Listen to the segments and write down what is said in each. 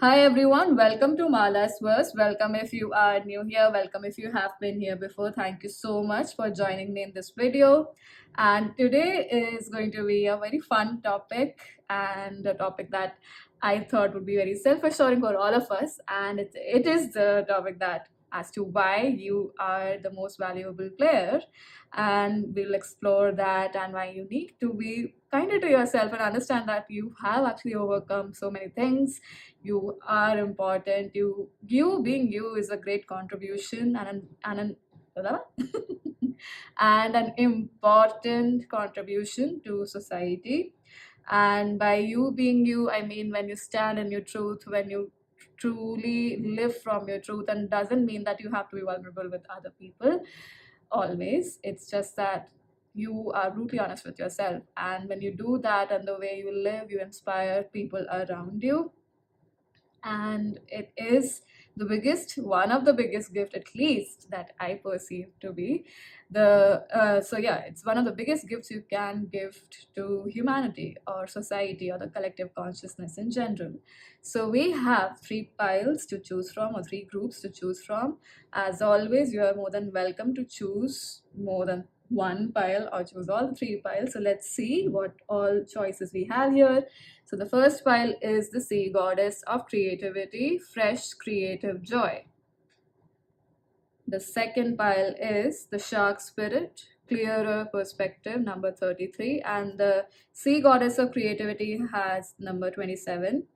Hi everyone, welcome to Mala's Verse. Welcome if you are new here, welcome if you have been here before. Thank you so much for joining me in this video. And today is going to be a very fun topic and a topic that I thought would be very self-assuring for all of us. And it is the topic that as to why you are the most valuable player. And we'll explore that and why you need to be kinder to yourself and understand that you have actually overcome so many things. You are important. You being you is a great contribution and an important contribution to society. And by you being you, I mean when you stand in your truth, when you truly live from your truth, and doesn't mean that you have to be vulnerable with other people always. It's just that you are brutally honest with yourself, and when you do that and the way you live, you inspire people around you. And it is the biggest one of the biggest gift, at least that I perceive to be the so yeah, it's one of the biggest gifts you can give to humanity or society or the collective consciousness in general. So we have three piles to choose from, or three groups to choose from. As always, you are more than welcome to choose more than one pile or choose all the three piles. So let's see what all choices we have here. So the first pile is the sea goddess of creativity, fresh creative joy. The second pile is the shark spirit, clearer perspective, number 33. And the sea goddess of creativity has number 27.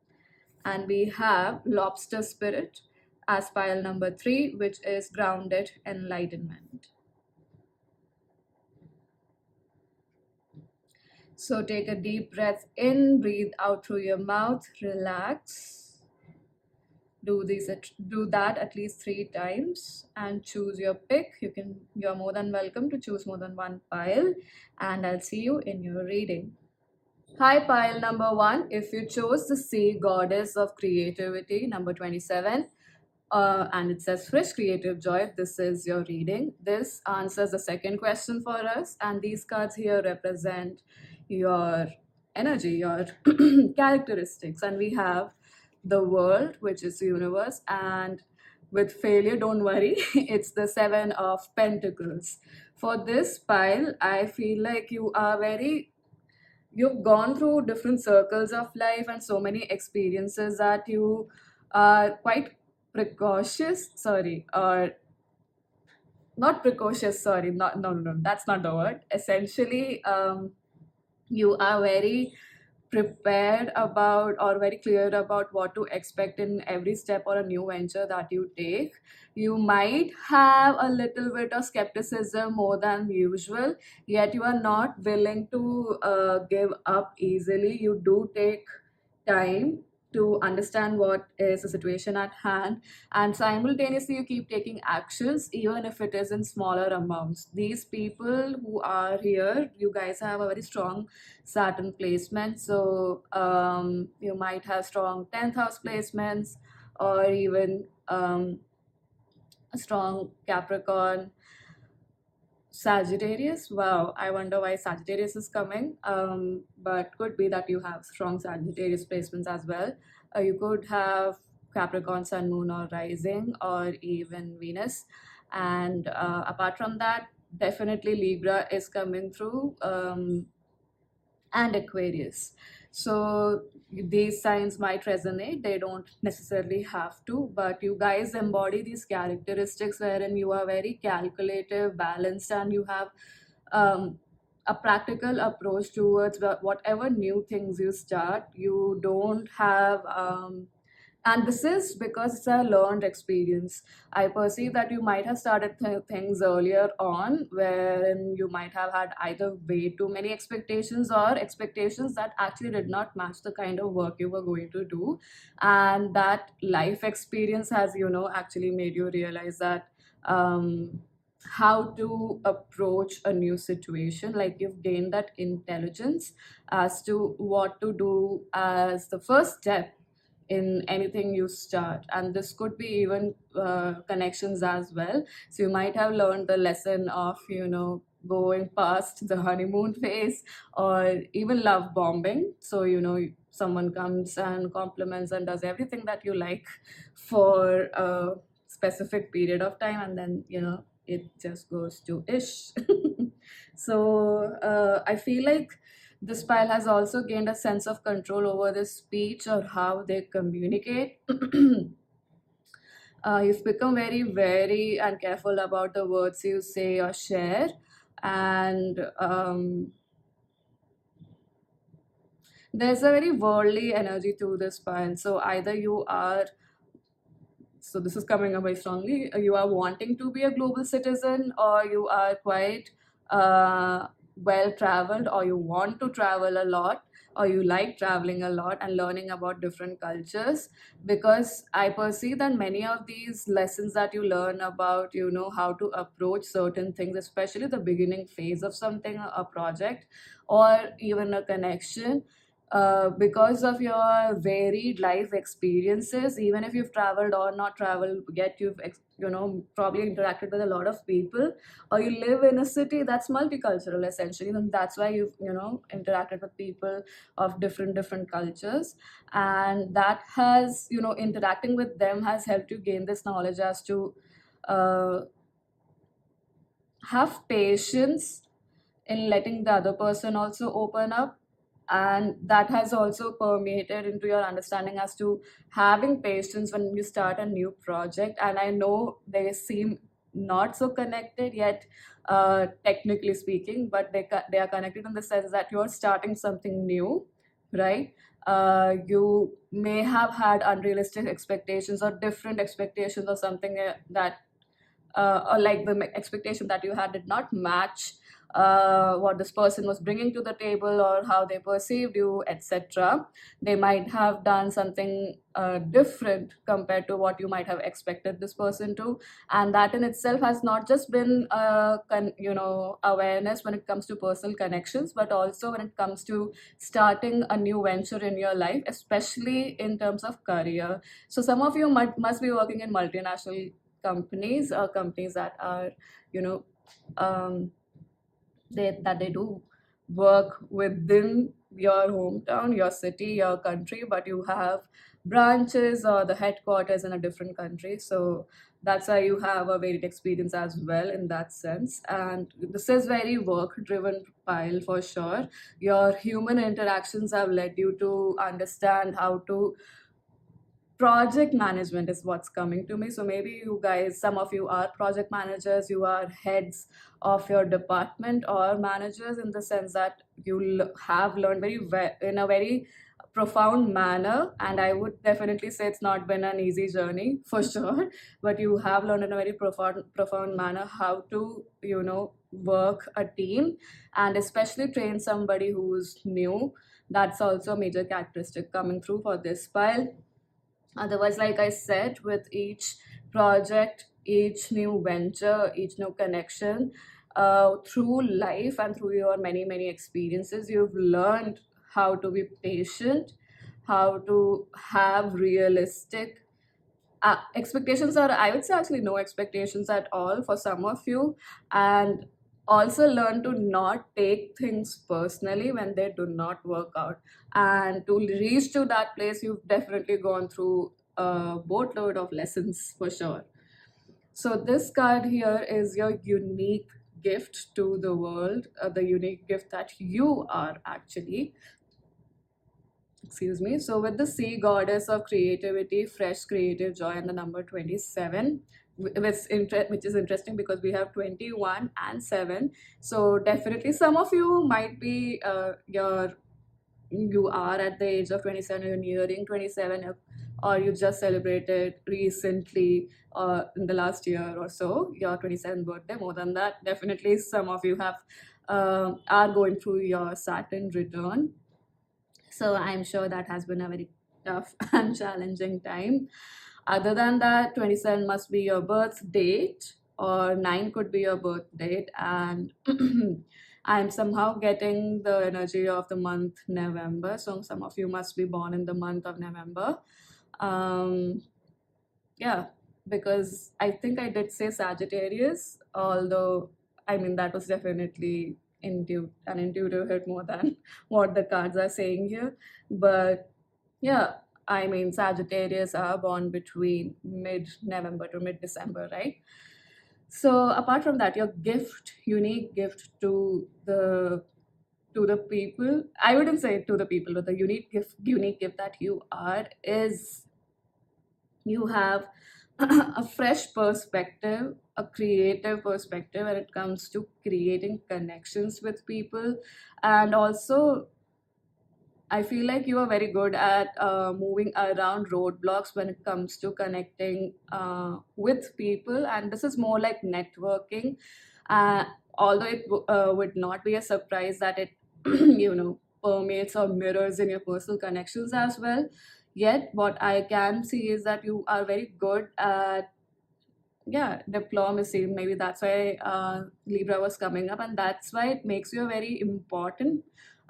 And we have lobster spirit as pile number 3, which is grounded enlightenment. So take a deep breath in, breathe out through your mouth, relax. Do that at least 3 times and choose your pick. You're more than welcome to choose more than one pile, and I'll see you in your reading. Hi, pile number 1. If you chose the sea goddess of creativity, number 27, and it says fresh creative joy, this is your reading. This answers the second question for us, and these cards here represent your energy, your characteristics. And we have the world, which is the universe, and with failure, don't worry, it's the 7 of Pentacles. For this pile, I feel like you've gone through different circles of life and so many experiences that you are quite precocious, sorry, or not precocious, sorry, not no no no, that's not the word. Essentially, you are very prepared about or very clear about what to expect in every step or a new venture that you take. You might have a little bit of skepticism more than usual, yet you are not willing to give up easily. You do take time to understand what is the situation at hand, and simultaneously you keep taking actions even if it is in smaller amounts. These people who are here, you guys have a very strong Saturn placement, so you might have strong 10th house placements, or even a strong Capricorn, Sagittarius. Wow, I wonder why Sagittarius is coming. But could be that you have strong Sagittarius placements as well. You could have Capricorn, Sun, Moon, or Rising, or even Venus. And apart from that, definitely Libra is coming through, and Aquarius. So these signs might resonate. They don't necessarily have to, but you guys embody these characteristics wherein you are very calculative, balanced, and you have a practical approach towards whatever new things you start. You don't have and this is because it's a learned experience. I perceive that you might have started things earlier on wherein you might have had either way too many expectations or expectations that actually did not match the kind of work you were going to do. And that life experience has, actually made you realize that how to approach a new situation. Like, you've gained that intelligence as to what to do as the first step in anything you start, and this could be even connections as well. So you might have learned the lesson of going past the honeymoon phase, or even love bombing. So, someone comes and compliments and does everything that you like for a specific period of time, and then, it just goes to ish. So, I feel like this pile has also gained a sense of control over the speech or how they communicate. You've become very wary and careful about the words you say or share. And there's a very worldly energy to this pile. So either you are, so this is coming up very strongly, you are wanting to be a global citizen, or you are quite well traveled, or you want to travel a lot, or you like traveling a lot and learning about different cultures. Because I perceive that many of these lessons that you learn about, how to approach certain things, especially the beginning phase of something, a project, or even a connection, because of your varied life experiences, even if you've traveled or not traveled, yet you've probably interacted with a lot of people, or you live in a city that's multicultural essentially, then that's why you've interacted with people of different cultures. And that has, interacting with them has helped you gain this knowledge as to uh, have patience in letting the other person also open up. And that has also permeated into your understanding as to having patience when you start a new project. And I know they seem not so connected yet, technically speaking, but they are connected in the sense that you're starting something new, right? You may have had unrealistic expectations or different expectations or something, that or like the expectation that you had did not match what this person was bringing to the table, or how they perceived you, etc. They might have done something different compared to what you might have expected this person to. And that in itself has not just been awareness when it comes to personal connections, but also when it comes to starting a new venture in your life, especially in terms of career. So some of you must be working in multinational companies, or companies that are, you know um, they do work within your hometown, your city, your country, but you have branches or the headquarters in a different country. So that's why you have a varied experience as well in that sense. And this is very work driven pile for sure. Your human interactions have led you to understand how to project management is what's coming to me. So maybe you guys, some of you are project managers, you are heads of your department, or managers in the sense that you have learned in a very profound manner. And I would definitely say it's not been an easy journey for sure, but you have learned in a very profound manner how to work a team, and especially train somebody who's new. That's also a major characteristic coming through for this pile. Otherwise, like I said, with each project, each new venture, each new connection, through life and through your many experiences, you've learned how to be patient, how to have realistic expectations, or I would say actually no expectations at all for some of you. And also learn to not take things personally when they do not work out. And to reach to that place, you've definitely gone through a boatload of lessons for sure. So this card here is your unique gift to the world, the unique gift that you are actually. Excuse me. So with the sea goddess of creativity, fresh creative joy, and the number 27, which is interesting because we have 21 and 7. So definitely some of you might be you are at the age of 27, you're nearing 27, or you just celebrated recently, in the last year or so, your 27th birthday. More than that, definitely some of you have are going through your Saturn return. So I'm sure that has been a very tough and challenging time. Other than that, 27 must be your birth date, or 9 could be your birth date. And I'm somehow getting the energy of the month November. So some of you must be born in the month of November. Um, yeah, because I think I did say Sagittarius, although I mean, that was definitely an intuitive hit more than what the cards are saying here. But yeah, I mean, Sagittarius are born between mid-November to mid-December, right? So apart from that, your gift, unique gift to the people, I wouldn't say to the people, but the unique gift that you are is you have a fresh perspective, a creative perspective when it comes to creating connections with people. And also, I feel like you are very good at moving around roadblocks when it comes to connecting with people, and this is more like networking. Uh, Although would not be a surprise that it, permeates or mirrors in your personal connections as well. Yet, what I can see is that you are very good at, yeah, diplomacy. Maybe that's why Libra was coming up, and that's why it makes you a very important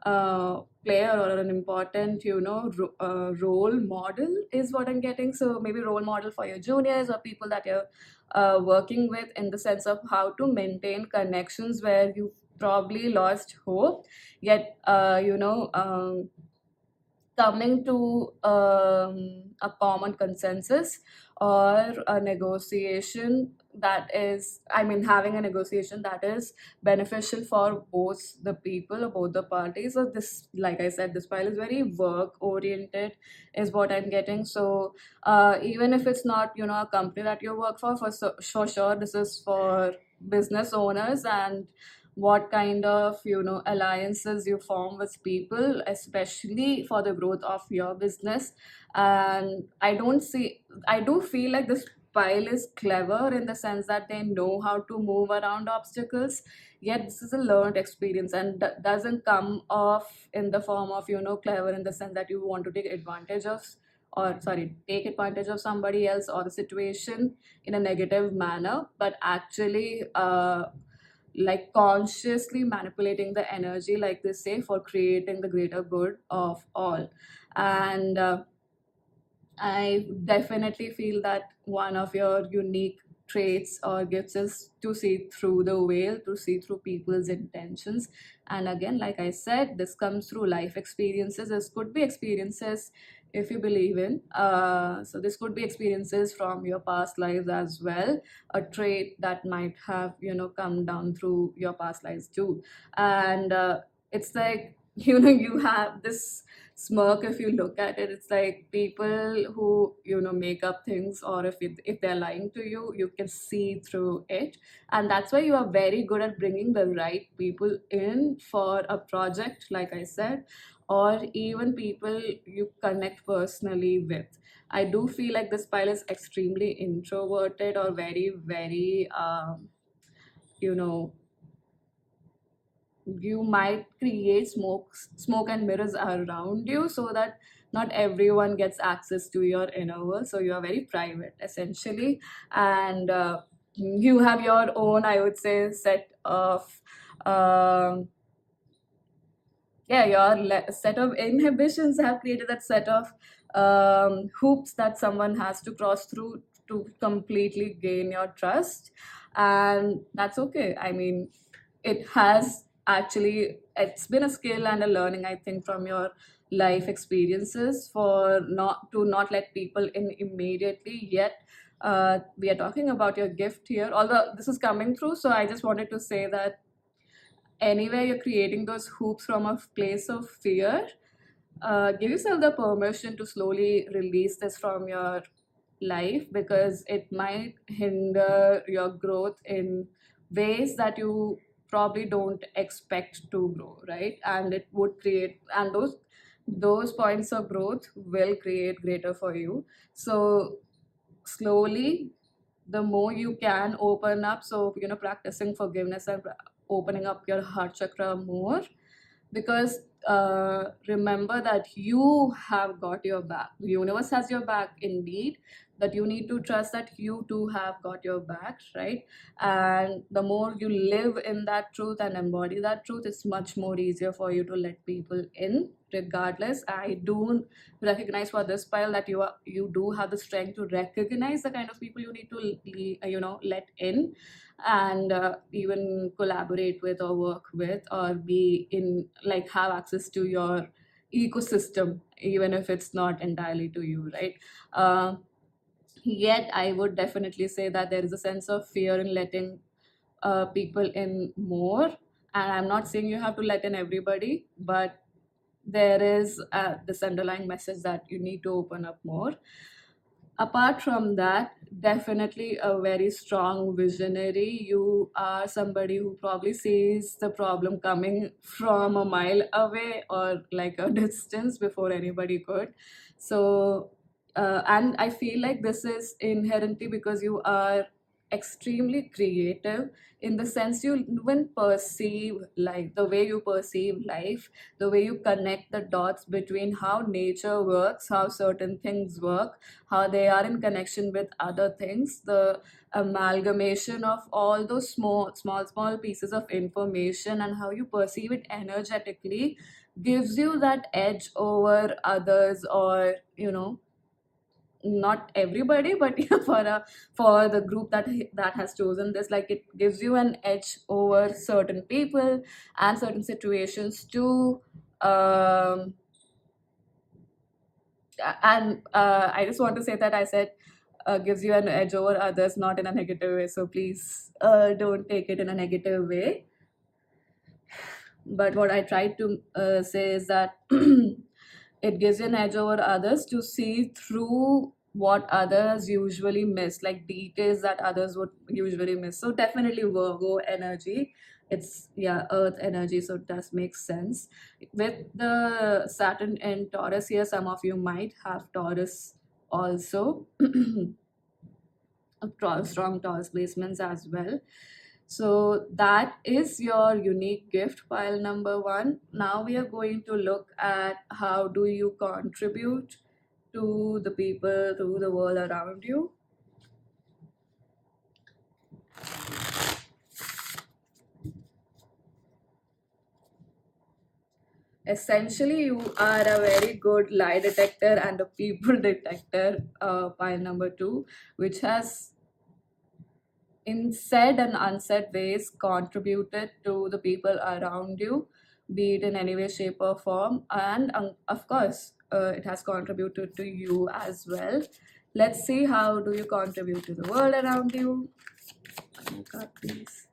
player, or an important, role model is what I'm getting. So maybe role model for your juniors or people that you're working with, in the sense of how to maintain connections where you probably lost hope, yet coming to a common consensus, or a negotiation that is, I mean, having a negotiation that is beneficial for both the people or both the parties. So this, like I said, this file is very work oriented is what I'm getting. So even if it's not, a company that you work for sure, this is for business owners, and what kind of, alliances you form with people, especially for the growth of your business. And I do feel like this pile is clever in the sense that they know how to move around obstacles, yet this is a learned experience, and doesn't come off in the form of, clever in the sense that you want to take advantage of, or sorry, take advantage of somebody else or the situation in a negative manner, but actually like consciously manipulating the energy, like they say, for creating the greater good of all. And I definitely feel that one of your unique traits or gifts is to see through the veil, to see through people's intentions. And again, like I said, this comes through life experiences. This could be experiences if you believe in. So this could be experiences from your past lives as well, a trait that might have, come down through your past lives too. And it's like, you have this smirk. If you look at it, it's like people who, make up things, or if they're lying to you, you can see through it. And that's why you are very good at bringing the right people in for a project, like I said, or even people you connect personally with. I do feel like this pile is extremely introverted, or very, very you know you might create smoke and mirrors around you, so that not everyone gets access to your inner world. So you are very private essentially. And you have your own, I would say, set of um, yeah, your set of inhibitions have created that set of hoops that someone has to cross through to completely gain your trust. And that's okay. I mean, it has actually, it's been a skill and a learning, I think, from your life experiences, for not let people in immediately. Yet we are talking about your gift here, although this is coming through. So I just wanted to say that anywhere you're creating those hoops from a place of fear, give yourself the permission to slowly release this from your life, because it might hinder your growth in ways that you probably don't expect to grow, right? And it would create, and those points of growth will create greater for you. So slowly, the more you can open up, so practicing forgiveness and opening up your heart chakra more, because remember that you have got your back. The universe has your back indeed, that you need to trust that you too have got your back, right? And the more you live in that truth and embody that truth, it's much more easier for you to let people in. Regardless, I do recognize for this pile that you do have the strength to recognize the kind of people you need to let in. and even collaborate with or work with or be in, like, have access to your ecosystem, even if it's not entirely to you, right? Yet I would definitely say that there is a sense of fear in letting people in more. And I'm not saying you have to let in everybody, but there is this underlying message that you need to open up more. Apart from that, definitely a very strong visionary. You are somebody who probably sees the problem coming from a mile away or like a distance before anybody could. So and I feel like this is inherently because you are extremely creative, in the sense you even perceive, like the way you perceive life, the way you connect the dots between how nature works, how certain things work, how they are in connection with other things. The amalgamation of all those small pieces of information and how you perceive it energetically gives you that edge over others, or not everybody, but for the group that has chosen this, like, it gives you an edge over certain people and certain situations too. um and I just want to say that I said gives you an edge over others, not in a negative way. So please don't take it in a negative way. But what I tried to say is that it gives you an edge over others to see through what others usually miss, like details that others would usually miss. So definitely Virgo energy. It's, yeah, earth energy, so it does make sense. With the Saturn in Taurus here, some of you might have Taurus also. Strong Taurus placements as well. So that is your unique gift, pile number one. Now we are going to look at how do you contribute to the people, to the world around you. Essentially, you are a very good lie detector and a people detector, pile number two, which has in said and unsaid ways contributed to the people around you, be it in any way, shape, or form. And of course, it has contributed to you as well. Let's see how do you contribute to the world around you. Oh God, please.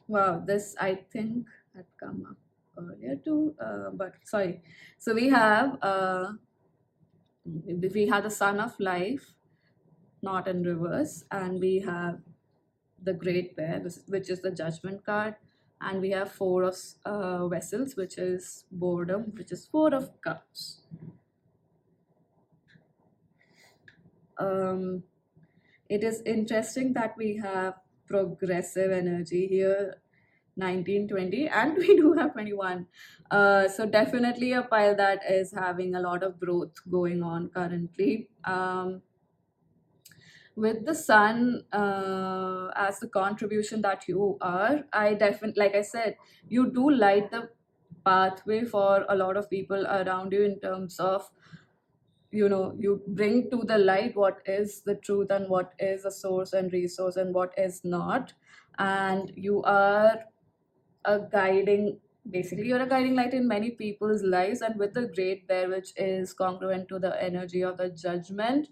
Wow, this I think had come up earlier too, but sorry. So we have the Sun of Life, not in reverse, and we have the Great Bear, which is the Judgment card, and we have Four of Vessels, which is Boredom, which is Four of Cups. Um, it is interesting that we have progressive energy here, 19, 20, and we do have 21. So definitely a pile that is having a lot of growth going on currently. With the Sun as the contribution that you are, I definitely, like I said, you do light the pathway for a lot of people around you, in terms of, you bring to the light what is the truth and what is a source and resource and what is not. And you are a guiding basically you're a guiding light in many people's lives. And with the Great Bear, which is congruent to the energy of the Judgment,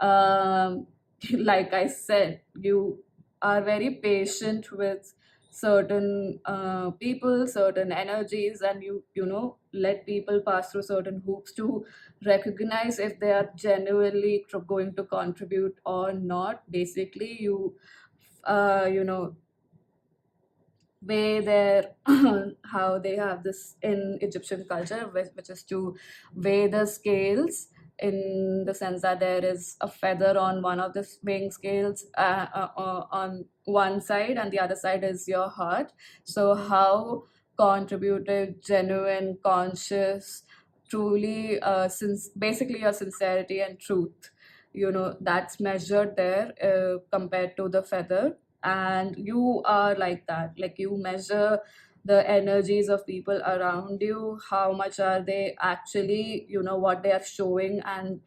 um, like I said, you are very patient with certain people, certain energies, and you let people pass through certain hoops to recognize if they are genuinely going to contribute or not. Basically, you way their how they have this in Egyptian culture, which is to weigh the scales, in the sense that there is a feather on one of the weighing scales, on one side, and the other side is your heart. So how contributive, genuine, conscious, truly, since basically your sincerity and truth, that's measured there, compared to the feather. And you are like that, like you measure the energies of people around you, how much are they actually, what they are showing, and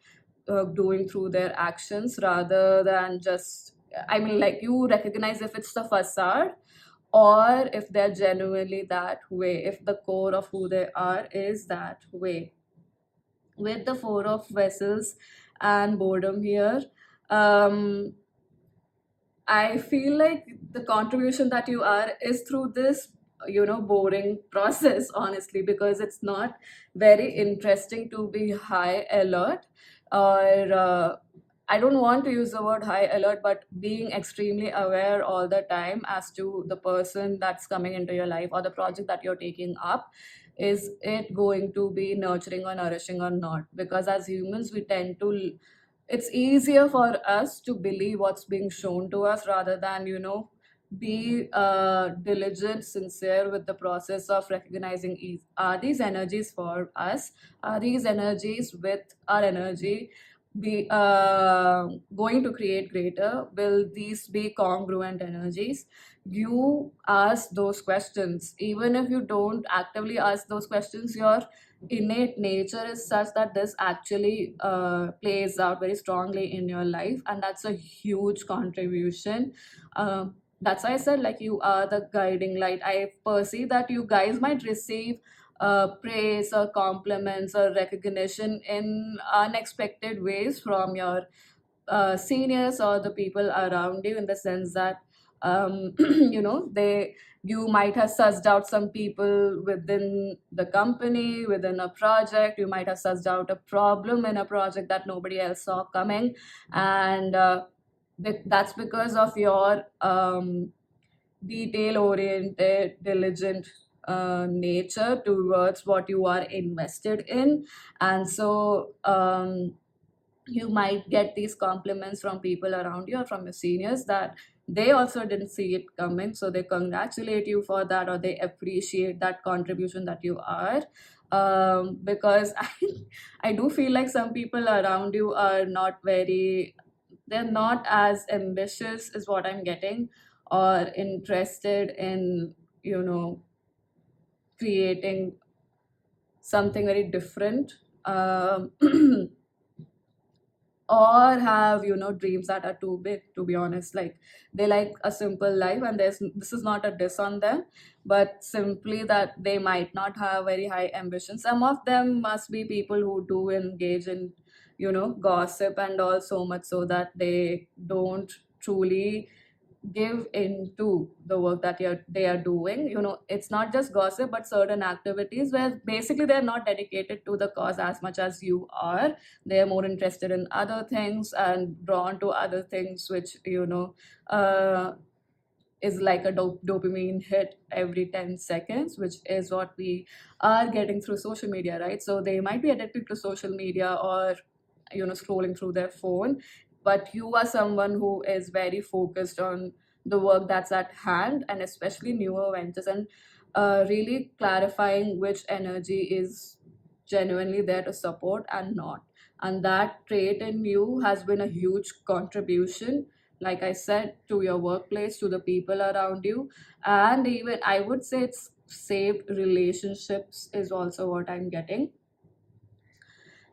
doing through their actions, rather than just, I mean, like, you recognize if it's the facade or if they're genuinely that way, if the core of who they are is that way. With the four of vessels and boredom here, um I feel like the contribution that you are is through this, boring process, honestly, because it's not very interesting to be high alert, or I don't want to use the word high alert, but being extremely aware all the time as to the person that's coming into your life or the project that you're taking up. Is it going to be nurturing or nourishing or not? Because as humans, we tend to, it's easier for us to believe what's being shown to us rather than, be diligent, sincere with the process of recognizing, are these energies for us, are these energies with our energy be going to create greater, will these be congruent energies? You ask those questions. Even if you don't actively ask those questions, your innate nature is such that this actually plays out very strongly in your life, and that's a huge contribution. That's why I said, like, you are the guiding light. I perceive that you guys might receive praise or compliments or recognition in unexpected ways from your seniors or the people around you, in the sense that they, you might have sussed out some people within the company, within a project. You might have sussed out a problem in a project that nobody else saw coming, and that's because of your detail oriented, diligent nature towards what you are invested in. And so you might get these compliments from people around you or from your seniors that they also didn't see it coming, so they congratulate you for that, or they appreciate that contribution that you are, because I do feel like some people around you are not very, they're not as ambitious, is what I'm getting, or interested in, you know creating something very different, or have, dreams that are too big, to be honest. Like, they like a simple life, and this is not a diss on them, but simply that they might not have very high ambitions. Some of them must be people who do engage in, gossip and all, so much so that they don't truly give into the work that they are doing. It's not just gossip, but certain activities where basically they're not dedicated to the cause as much as you are. They're more interested in other things and drawn to other things, which, is like a dopamine hit every 10 seconds, which is what we are getting through social media, right? So they might be addicted to social media, or, scrolling through their phone, but you are someone who is very focused on the work that's at hand, and especially newer ventures, and really clarifying which energy is genuinely there to support and not. And that trait in you has been a huge contribution, like I said, to your workplace, to the people around you, and even I would say it's saved relationships, is also what I'm getting.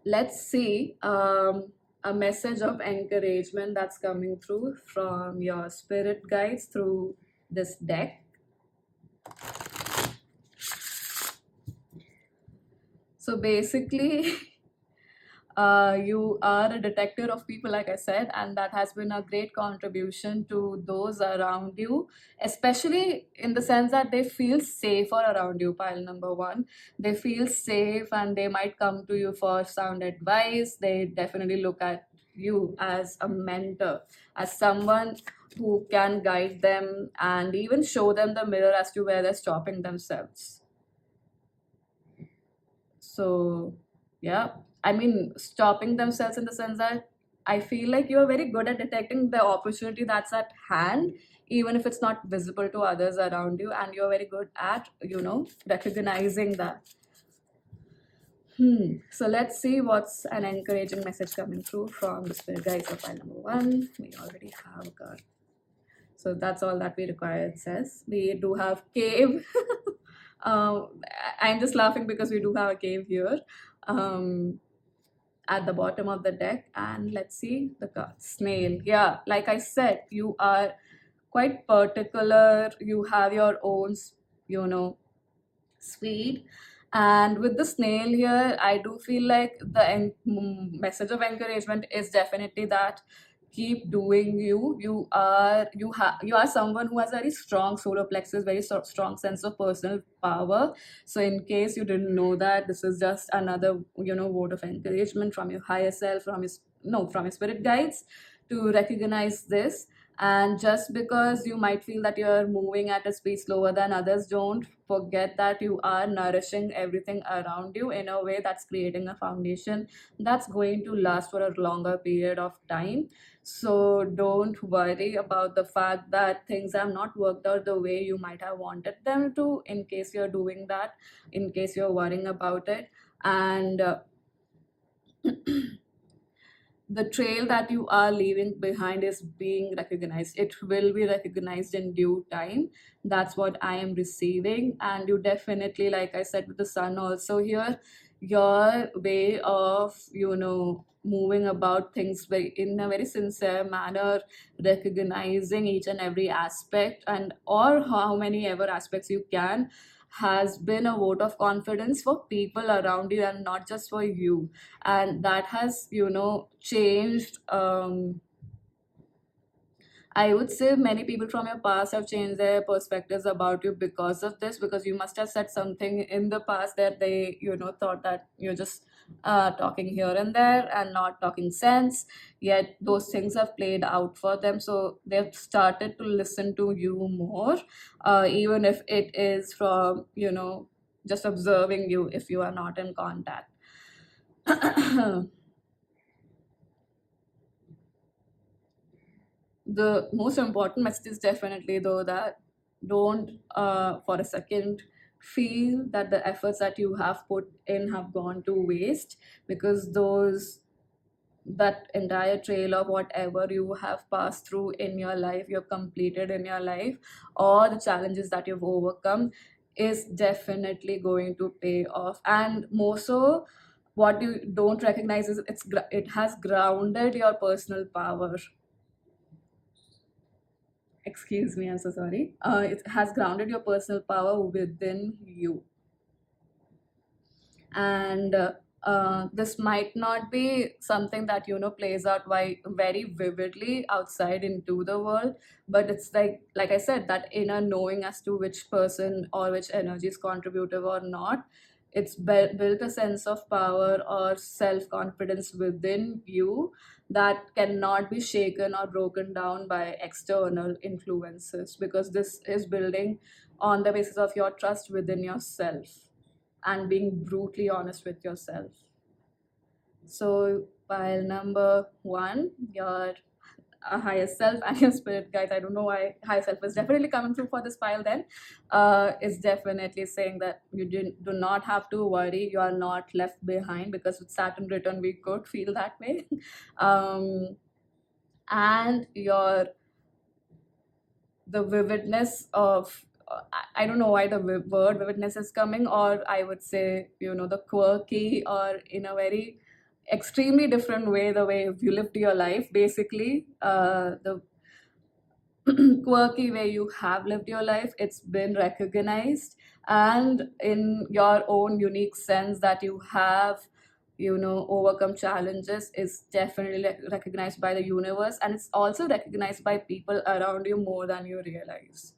Let's see, a message of encouragement that's coming through from your spirit guides through this deck. So basically, you are a detector of people, like I said, and that has been a great contribution to those around you, especially in the sense that they feel safer around you. Pile number one, they feel safe and they might come to you for sound advice. They definitely look at you as a mentor, as someone who can guide them and even show them the mirror as to where they're stopping themselves. So, yeah, I mean, stopping themselves in the sense that I feel like you're very good at detecting the opportunity that's at hand, even if it's not visible to others around you, and you're very good at, recognizing that. So let's see what's an encouraging message coming through from the spirit guides of file number one. We already have a card. So that's all that we require, it says. We do have cave. I'm just laughing because we do have a cave here. Um, at the bottom of the deck. And let's see the card. Snail. Yeah, like I said, you are quite particular. You have your own, you know, speed. And with the snail here, I do feel like the message of encouragement is definitely that keep doing you. You are someone who has a very strong solar plexus, very strong sense of personal power. So in case you didn't know that, this is just another, you know, word of encouragement from your higher self, from his no from your spirit guides, to recognize this. And just because you might feel that you're moving at a speed slower than others, don't forget that you are nourishing everything around you in a way that's creating a foundation that's going to last for a longer period of time. So don't worry about the fact that things have not worked out the way you might have wanted them to, in case you're doing that, in case you're worrying about it. And the trail that you are leaving behind is being recognized. It will be recognized in due time. That's what I am receiving. And you definitely, like I said with the sun also here, your way of, you know, moving about things very in a very sincere manner, recognizing each and every aspect, and or how many ever aspects you can, has been a vote of confidence for people around you and not just for you. And that has, you know, changed, I would say many people from your past have changed their perspectives about you because of this, because you must have said something in the past that they, you know, thought that you're just talking here and there and not talking sense. Yet those things have played out for them. So they've started to listen to you more, even if it is from, you know, just observing you if you are not in contact. The most important message is definitely though that don't for a second feel that the efforts that you have put in have gone to waste, because those that entire trail of whatever you have passed through in your life, you've completed in your life, or the challenges that you've overcome, is definitely going to pay off. And more so, what you don't recognize is it has grounded your personal power. Excuse me, I'm so sorry. It has grounded your personal power within you. And this might not be something that, you know, plays out very vividly outside into the world, but it's like I said, that inner knowing as to which person or which energy is contributive or not. It's built a sense of power or self confidence within you that cannot be shaken or broken down by external influences, because this is building on the basis of your trust within yourself and being brutally honest with yourself. So, pile number one, your higher self and your spirit guides. I don't know why higher self is definitely coming through for this pile then. Is definitely saying that you do not have to worry, you are not left behind, because with Saturn return, we could feel that way. um, and your the vividness of I don't know why the word vividness is coming, or I would say, you know, the quirky, or in a very extremely different way, the way you lived your life, basically, the quirky way you have lived your life, it's been recognized. And in your own unique sense that you have, you know, overcome challenges, is definitely recognized by the universe, and it's also recognized by people around you more than you realize.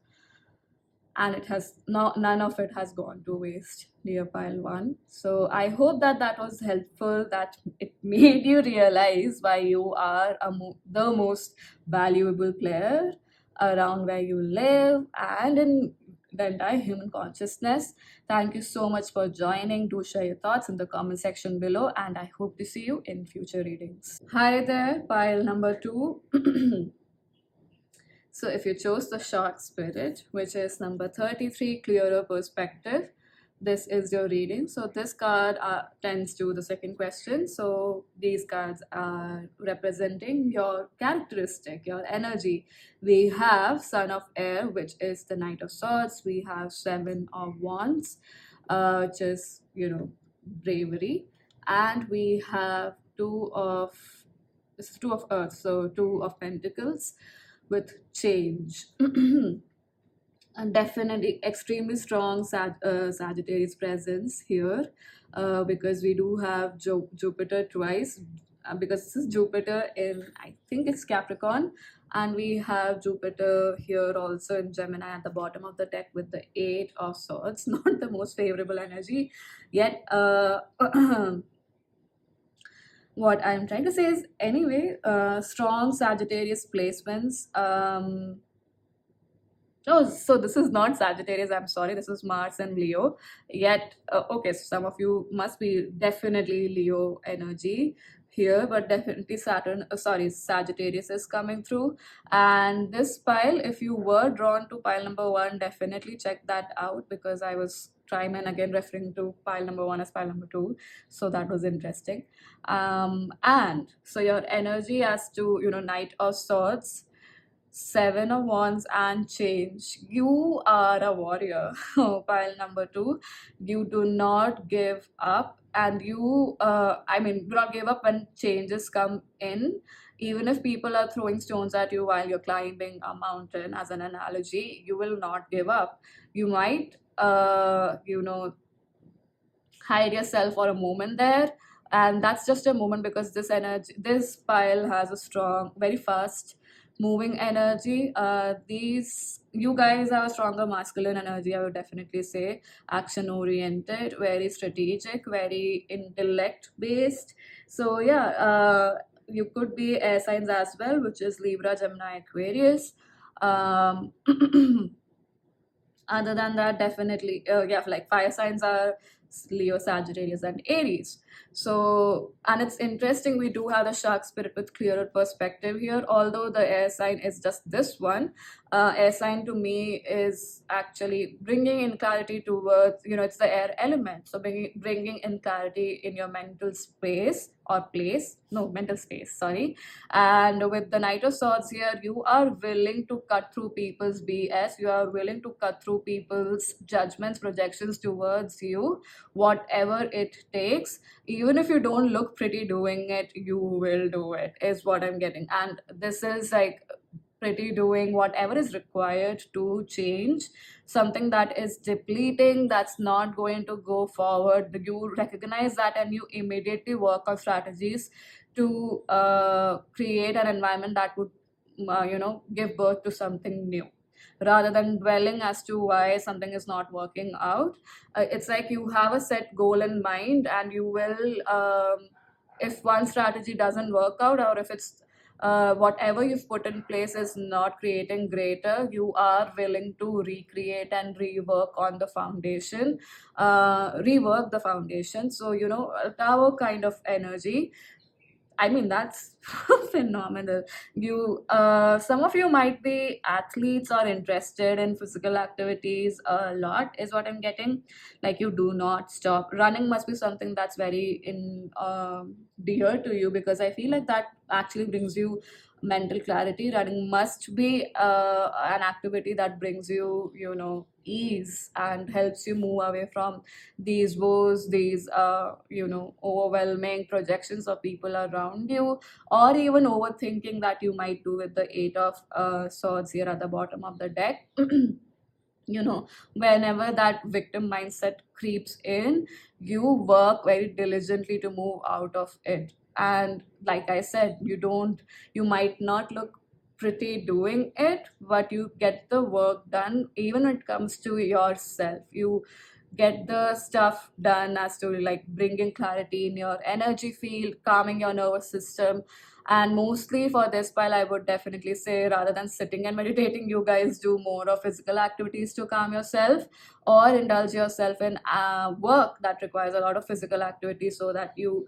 And it has none of it has gone to waste, dear pile one. So I hope that that was helpful, that it made you realize why you are the most valuable player around where you live and in the entire human consciousness. Thank you so much for joining. Do share your thoughts in the comment section below, and I hope to see you in future readings. Hi there, pile number two. So if you chose the short spirit, which is number 33, clearer perspective, this is your reading. So this card tends to the second question. So these cards are representing your characteristic, your energy. We have Son of Air, which is the Knight of Swords. We have Seven of Wands, which is, you know, bravery. And we have two of this is two of earth, so two of pentacles with change. And definitely extremely strong Sagittarius presence here, because we do have Jupiter twice, because this is Jupiter in, I think it's Capricorn, and we have Jupiter here also in Gemini at the bottom of the deck with the Eight of Swords. Not the most favorable energy, yet what I'm trying to say is, anyway, strong Sagittarius placements. Oh, so this is not Sagittarius. I'm sorry. This is Mars and Leo. Yet, okay, so some of you must be definitely Leo energy here, but definitely Sagittarius is coming through. And this pile, if you were drawn to pile number one, definitely check that out, because I was time and again referring to pile number one as pile number two. So that was interesting. And so your energy as to, Knight of Swords, Seven of Wands and change. You are a warrior. Pile number two. You do not give up, and do not give up when changes come in. Even if people are throwing stones at you while you're climbing a mountain, as an analogy, you will not give up. You might, hide yourself for a moment there, and that's just a moment, because this pile has a strong, very fast moving energy. These You guys have a stronger masculine energy, I would definitely say. Action oriented, very strategic, very intellect based. So yeah, you could be air signs as well, which is Libra, Gemini, Aquarius. um Other than that, definitely, yeah, like fire signs are Leo, Sagittarius, and Aries. So, and it's interesting, we do have the shark spirit with clearer perspective here, although the air sign is just this one. Air sign to me is actually bringing in clarity towards, it's the air element, so bringing in clarity in your mental space or place, no, mental space, sorry. And with the Knight of Swords here, you are willing to cut through people's BS. You are willing to cut through people's judgments, projections towards you, whatever it takes. Even if you don't look pretty doing it, you will do it, is what I'm getting. And this is like pretty doing whatever is required to change something that is depleting, that's not going to go forward. You recognize that, and you immediately work on strategies to create an environment that would give birth to something new, rather than dwelling as to why something is not working out. It's like you have a set goal in mind, and you will, if one strategy doesn't work out, or if it's whatever you've put in place is not creating greater, you are willing to recreate and rework the foundation. So, a tower kind of energy. I mean, that's phenomenal. Some of you might be athletes or interested in physical activities a lot, is what I'm getting. Like, you do not stop. Running must be something that's very dear to you, because I feel like that actually brings you mental clarity. Running must be an activity that brings you, ease, and helps you move away from these woes, these overwhelming projections of people around you, or even overthinking that you might do with the Eight of Swords here at the bottom of the deck. Whenever that victim mindset creeps in, you work very diligently to move out of it. And like I said, you might not look pretty doing it, but you get the work done. Even when it comes to yourself, you get the stuff done as to like bringing clarity in your energy field, calming your nervous system. And mostly for this pile, I would definitely say, rather than sitting and meditating, you guys do more of physical activities to calm yourself, or indulge yourself in work that requires a lot of physical activity, so that you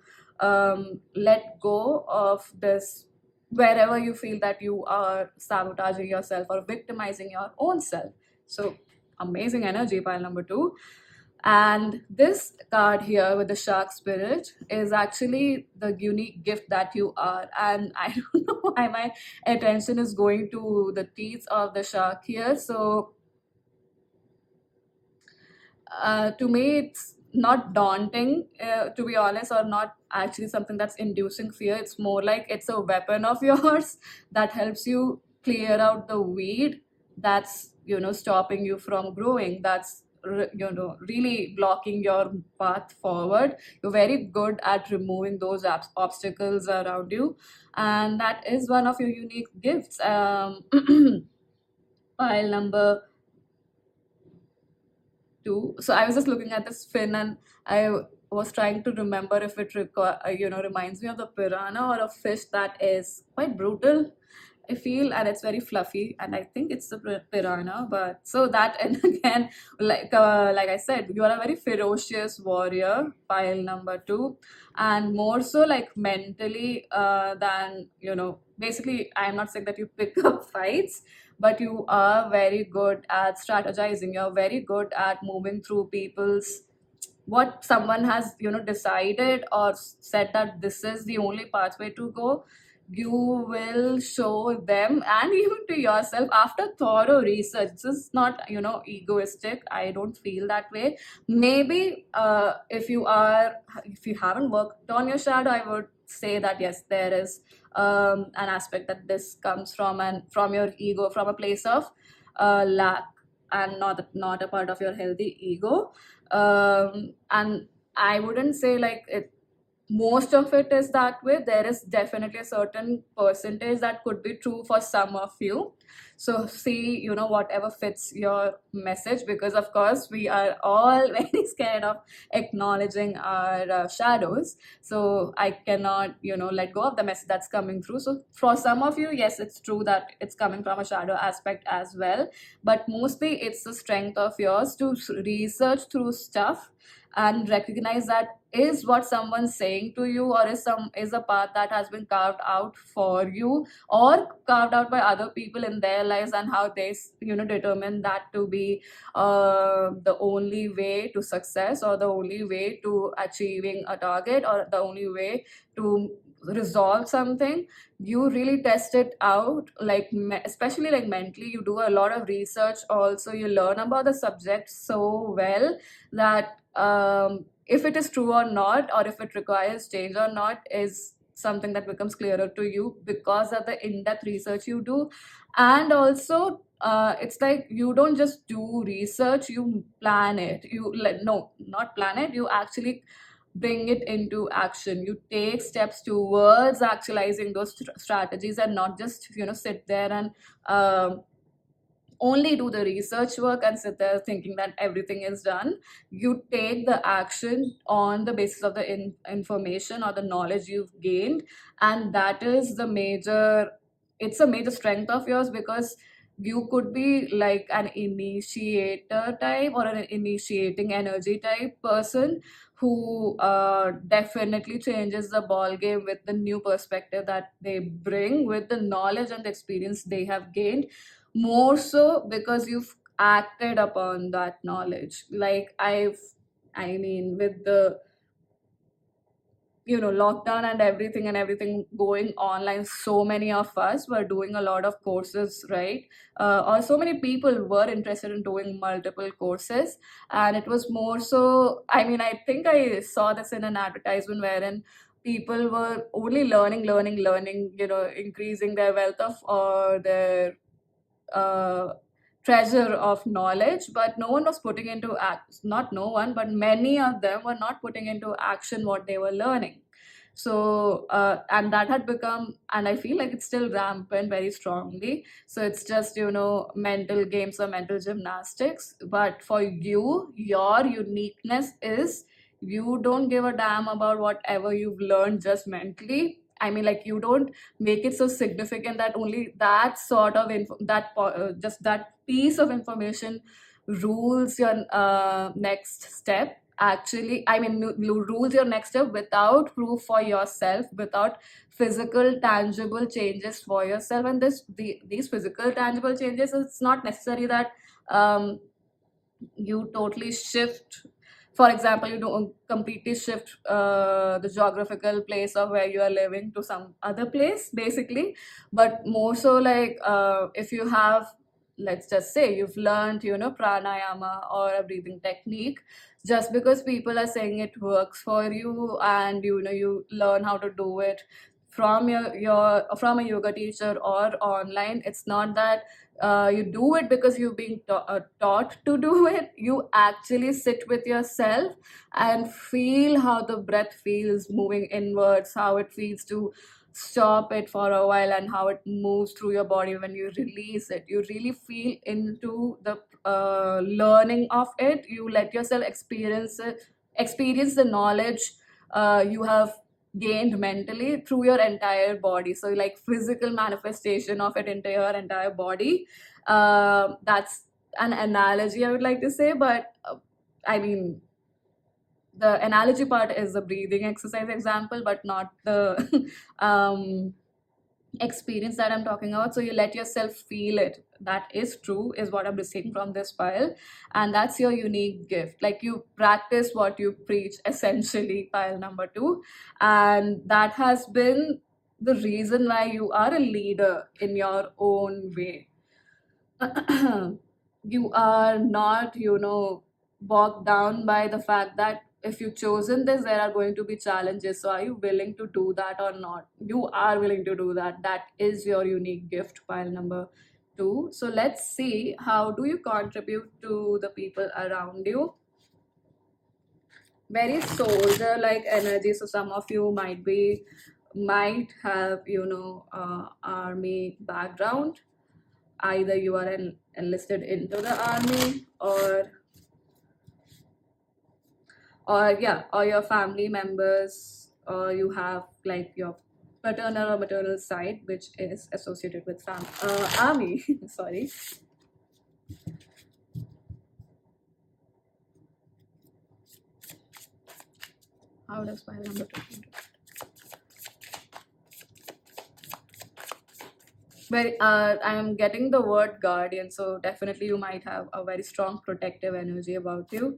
let go of this, wherever you feel that you are sabotaging yourself or victimizing your own self. So, amazing energy, pile number two. And this card here with the shark spirit is actually the unique gift that you are. And I don't know why my attention is going to the teeth of the shark here. So to me, it's not daunting, to be honest, or not actually something that's inducing fear. It's more like it's a weapon of yours that helps you clear out the weed that's, stopping you from growing, that's really blocking your path forward. You're very good at removing those obstacles around you, and that is one of your unique gifts. Pile number too. So I was just looking at this fin, and I was trying to remember if it reminds me of the piranha or a fish that is quite brutal, I feel, and it's very fluffy, and I think it's the piranha. But so that, and again, like I said, you are a very ferocious warrior, pile number two, and more so like mentally than Basically, I'm not saying that you pick up fights, but you are very good at strategizing. You're very good at moving through people's what someone has decided or said that this is the only pathway to go. You will show them and even to yourself after thorough research. This is not egoistic. I don't feel that way. Maybe if you haven't worked on your shadow, I would say that yes, there is an aspect that this comes from, and from your ego, from a place of lack, and not a part of your healthy ego. And I wouldn't say like it most of it is that way. There is definitely a certain percentage that could be true for some of you. So see, whatever fits your message, because of course we are all very scared of acknowledging our shadows. So I cannot let go of the message that's coming through. So for some of you, yes, it's true that it's coming from a shadow aspect as well, but mostly it's the strength of yours to research through stuff and recognize that is what someone's saying to you, or is a path that has been carved out for you or carved out by other people in their lives, and how they determine that to be the only way to success, or the only way to achieving a target, or the only way to resolve something. You really test it out, like especially like mentally. You do a lot of research also. You learn about the subject so well that if it is true or not, or if it requires change or not, is something that becomes clearer to you because of the in-depth research you do. And also it's like you don't just do research, you plan it. You like, no, not plan it, you actually bring it into action. You take steps towards actualizing those strategies, and not just sit there and only do the research work and sit there thinking that everything is done. You take the action on the basis of the information or the knowledge you've gained, and that is the major it's a major strength of yours, because you could be like an initiator type or an initiating energy type person who definitely changes the ball game with the new perspective that they bring, with the knowledge and the experience they have gained, more so because you've acted upon that knowledge. Like I mean, with the lockdown and everything going online, so many of us were doing a lot of courses, right? Or so many people were interested in doing multiple courses, and it was more so, I mean, I think I saw this in an advertisement wherein people were only learning, increasing their wealth of or their uh, treasure of knowledge, but no one was putting into act, not no one, but many of them were not putting into action what they were learning. So and that had become, and I feel like it's still rampant very strongly. So it's just mental games or mental gymnastics. But for you, your uniqueness is you don't give a damn about whatever you've learned just mentally. I mean, like, you don't make it so significant that only that sort of just that piece of information rules your next step. Actually, I mean, rules your next step without proof for yourself, without physical tangible changes for yourself. And these physical tangible changes, it's not necessary that um, you totally shift. For example, you don't completely shift the geographical place of where you are living to some other place, basically. But more so like if you have let's just say you've learned, pranayama or a breathing technique, just because people are saying it works for you, and you learn how to do it from from a yoga teacher or online. It's not that you do it because you're being taught to do it. You actually sit with yourself and feel how the breath feels moving inwards, how it feels to stop it for a while, and how it moves through your body when you release it. You really feel into the learning of it. You let yourself experience the knowledge you have gained mentally through your entire body. So like physical manifestation of it into your entire body. That's an analogy I would like to say, but I mean, the analogy part is the breathing exercise example, but not the um, experience that I'm talking about. So you let yourself feel it. That is true, is what I'm receiving from this file. And that's your unique gift. Like you practice what you preach, essentially, file number two. And that has been the reason why you are a leader in your own way. You are not, bogged down by the fact that if you've chosen this, there are going to be challenges. So, are you willing to do that or not? You are willing to do that. That is your unique gift, pile number two. So, let's see, how do you contribute to the people around you? Very soldier like energy. So, some of you might have, army background. Either you are enlisted into the army, or yeah, or your family members, or you have like your paternal or maternal side which is associated with army. Sorry. How does file number two? Very, I am getting the word guardian, so definitely you might have a very strong protective energy about you.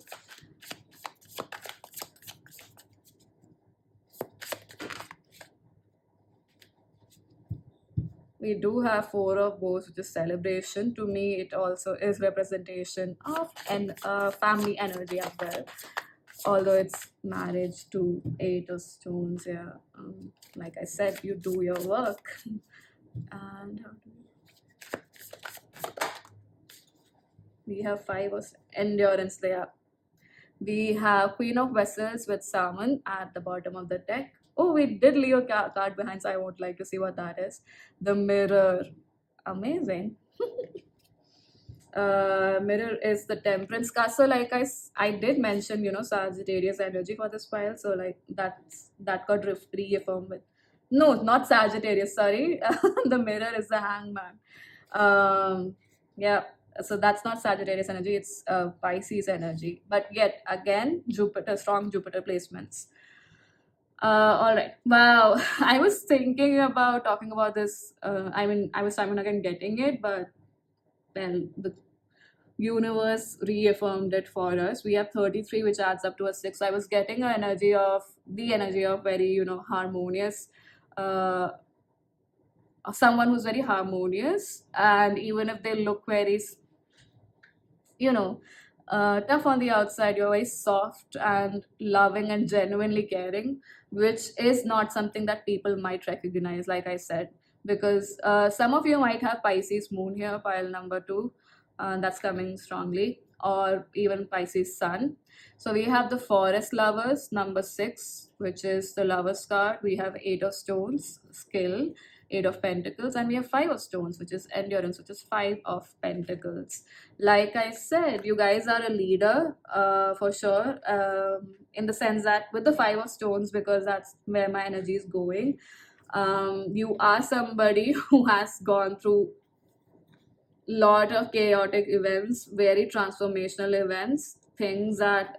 We do have four of bows, which is celebration. To me, it also is representation of an family energy as well. Although it's marriage to eight of stones, yeah. Like I said, you do your work. And we have five of endurance there. We have Queen of Vessels with Salmon at the bottom of the deck. Oh, we did leave a card behind, so I would like to see what that is. The Mirror. Amazing. Mirror is the Temperance card. So like I did mention, Sagittarius energy for this file. So like that got reaffirmed with. No, not Sagittarius, sorry. The Mirror is the Hangman. Yeah, so that's not Sagittarius energy, it's Pisces energy. But yet again, Jupiter, strong Jupiter placements. All right. Wow. I was thinking about talking about this. I was time and again getting it, but then the universe reaffirmed it for us. We have 33, which adds up to a 6. I was getting the energy of very, harmonious, uh, someone who's very harmonious, and even if they look very, you know, tough on the outside, you're very soft and loving and genuinely caring, which is not something that people might recognize, like I said, because some of you might have Pisces moon here, pile number two, that's coming strongly, or even Pisces sun. So we have the forest lovers, number six, which is the lovers card. We have eight of stones, skill, eight of pentacles, and we have five of stones, which is endurance, which is five of pentacles. Like I said, you guys are a leader, for sure, in the sense that with the five of stones, because that's where my energy is going, you are somebody who has gone through lot of chaotic events, very transformational events, things that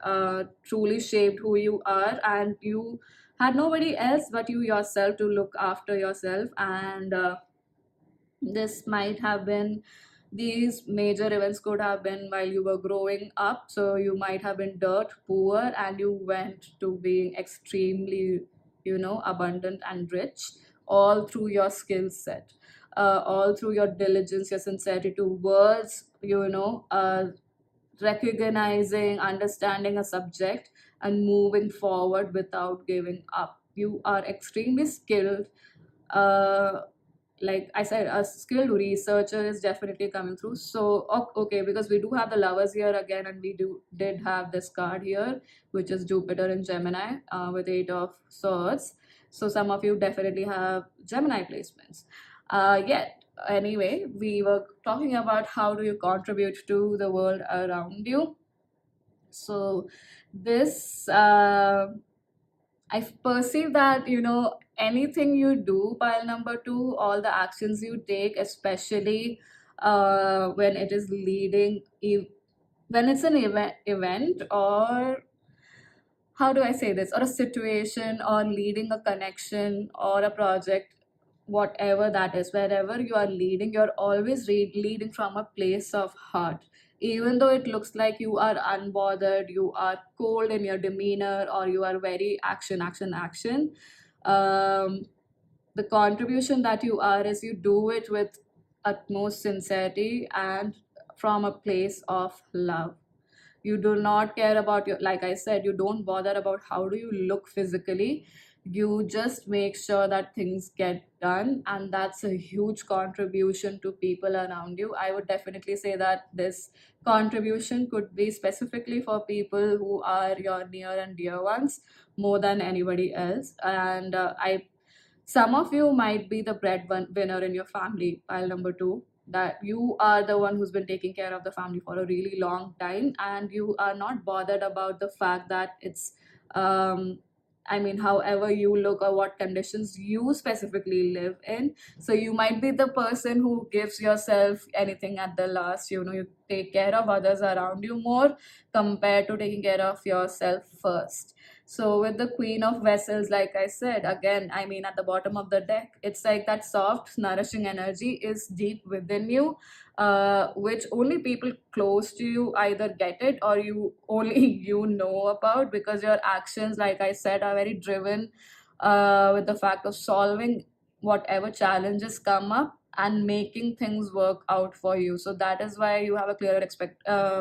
truly shaped who you are, and you had nobody else but you yourself to look after yourself. And this might have been, these major events could have been while you were growing up. So you might have been dirt poor and you went to being extremely, abundant and rich, all through your skill set. all through your diligence, your sincerity towards, recognizing, understanding a subject, and moving forward without giving up. You are extremely skilled. Uh, like I said, a skilled researcher is definitely coming through. So okay, because we do have the lovers here again, and we did have this card here, which is Jupiter and Gemini, with 8 of Swords. So some of you definitely have Gemini placements. Yet anyway, we were talking about how do you contribute to the world around you. So this I perceive that, anything you do, pile number two, all the actions you take, especially when it is when it's an event, or how do I say this, or a situation, or leading a connection or a project, whatever that is, wherever you are leading, you're always leading from a place of heart. Even though it looks like you are unbothered, you are cold in your demeanor, or you are very action, action, action. Um, the contribution that you are is you do it with utmost sincerity and from a place of love. You do not care about your, like I said, you don't bother about how do you look physically. You just make sure that things get done, and that's a huge contribution to people around you. I would definitely say that this contribution could be specifically for people who are your near and dear ones more than anybody else. And I some of you might be the breadwinner in your family, pile number two, that you are the one who's been taking care of the family for a really long time, and you are not bothered about the fact that it's, I mean, however you look or what conditions you specifically live in. So you might be the person who gives yourself anything at the last. You take care of others around you more compared to taking care of yourself first. So with the Queen of Vessels, like I said, again, I mean, at the bottom of the deck, it's like that soft, nourishing energy is deep within you, which only people close to you either get it, or you only you know about, because your actions, like I said, are very driven with the fact of solving whatever challenges come up and making things work out for you. So that is why you have a clearer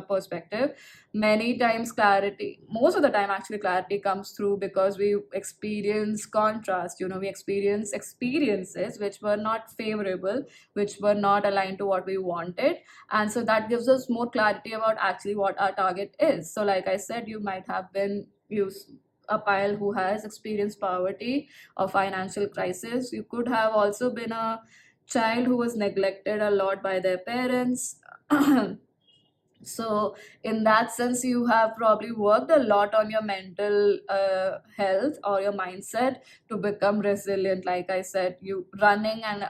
perspective. Many times clarity, most of the time actually, clarity comes through because we experience contrast. We experience experiences which were not favorable, which were not aligned to what we wanted, and so that gives us more clarity about actually what our target is. So like I said, you might have been used a pile who has experienced poverty or financial crisis. You could have also been a child who was neglected a lot by their parents. So in that sense, you have probably worked a lot on your mental health or your mindset to become resilient. Like I said, you running and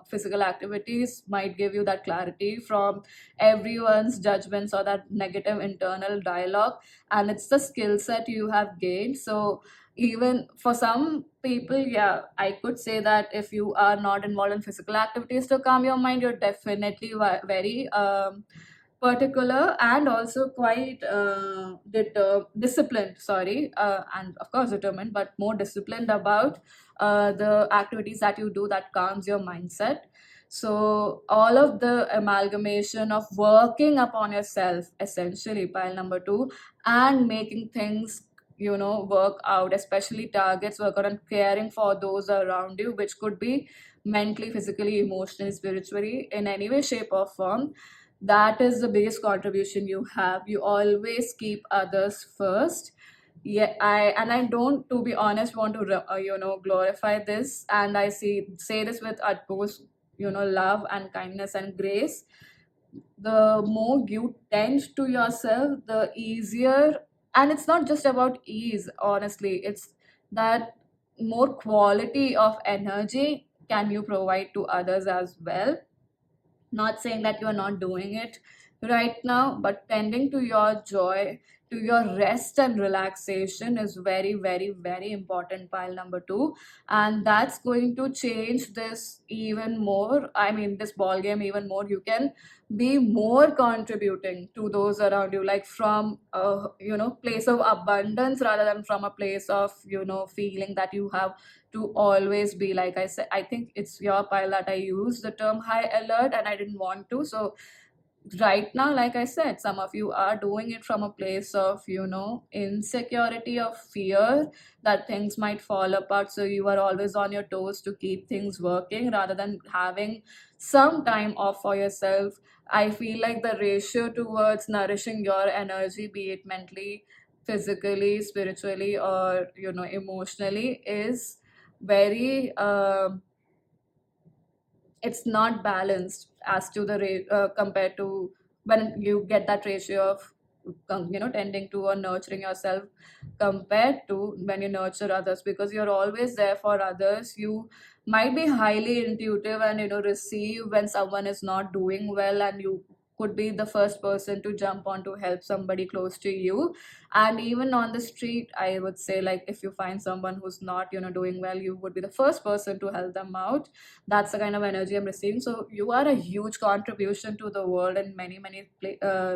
physical activities might give you that clarity from everyone's judgments or that negative internal dialogue, and it's the skill set you have gained. So even for some people, yeah, I could say that if you are not involved in physical activities to calm your mind, you're definitely very particular and also quite disciplined, sorry, and of course determined, but more disciplined about the activities that you do that calms your mindset. So all of the amalgamation of working upon yourself, essentially, pile number two, and making things work out, especially targets, work on caring for those around you, which could be mentally, physically, emotionally, spiritually, in any way, shape, or form. That is the biggest contribution you have. You always keep others first. Yeah, I don't, to be honest, want to glorify this, and I say this with utmost love and kindness and grace. The more you tend to yourself, the easier. And it's not just about ease, honestly, it's that more quality of energy can you provide to others as well. Not saying that you are not doing it right now, but tending to your joy, to your rest and relaxation is very, very, very important, pile number two. And that's going to change this even more. I mean, this ball game even more. You can be more contributing to those around you, like from a place of abundance rather than from a place of feeling that you have to always be, like I said, I think it's your pile that I use the term high alert, and I didn't want to. So right now, like I said, some of you are doing it from a place of insecurity, of fear that things might fall apart, so you are always on your toes to keep things working rather than having some time off for yourself. I feel like the ratio towards nourishing your energy, be it mentally, physically, spiritually, or emotionally, is very it's not balanced as to the rate compared to when you get that ratio of tending to or nurturing yourself compared to when you nurture others, because you're always there for others. You might be highly intuitive and receive when someone is not doing well, and you could be the first person to jump on to help somebody close to you. And even on the street, I would say, like, if you find someone who's not doing well, you would be the first person to help them out. That's the kind of energy I'm receiving. So you are a huge contribution to the world in many, many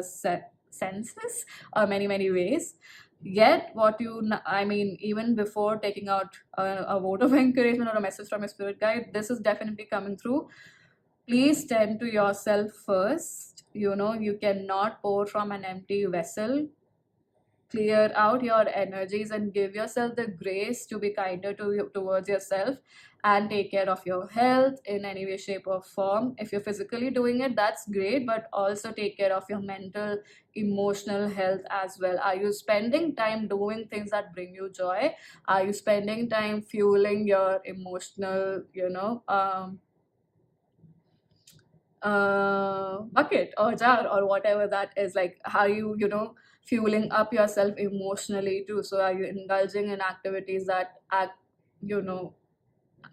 senses, or many, many ways. Yet what I mean, even before taking out a vote of encouragement or a message from a spirit guide, this is definitely coming through. Please tend to yourself first. You cannot pour from an empty vessel. Clear out your energies and give yourself the grace to be kinder towards yourself, and take care of your health in any way, shape, or form. If you're physically doing it, that's great, but also take care of your mental, emotional health as well. Are you spending time doing things that bring you joy? Are you spending time fueling your emotional bucket or jar or whatever that is? Like, how you fueling up yourself emotionally too? So are you indulging in activities that you know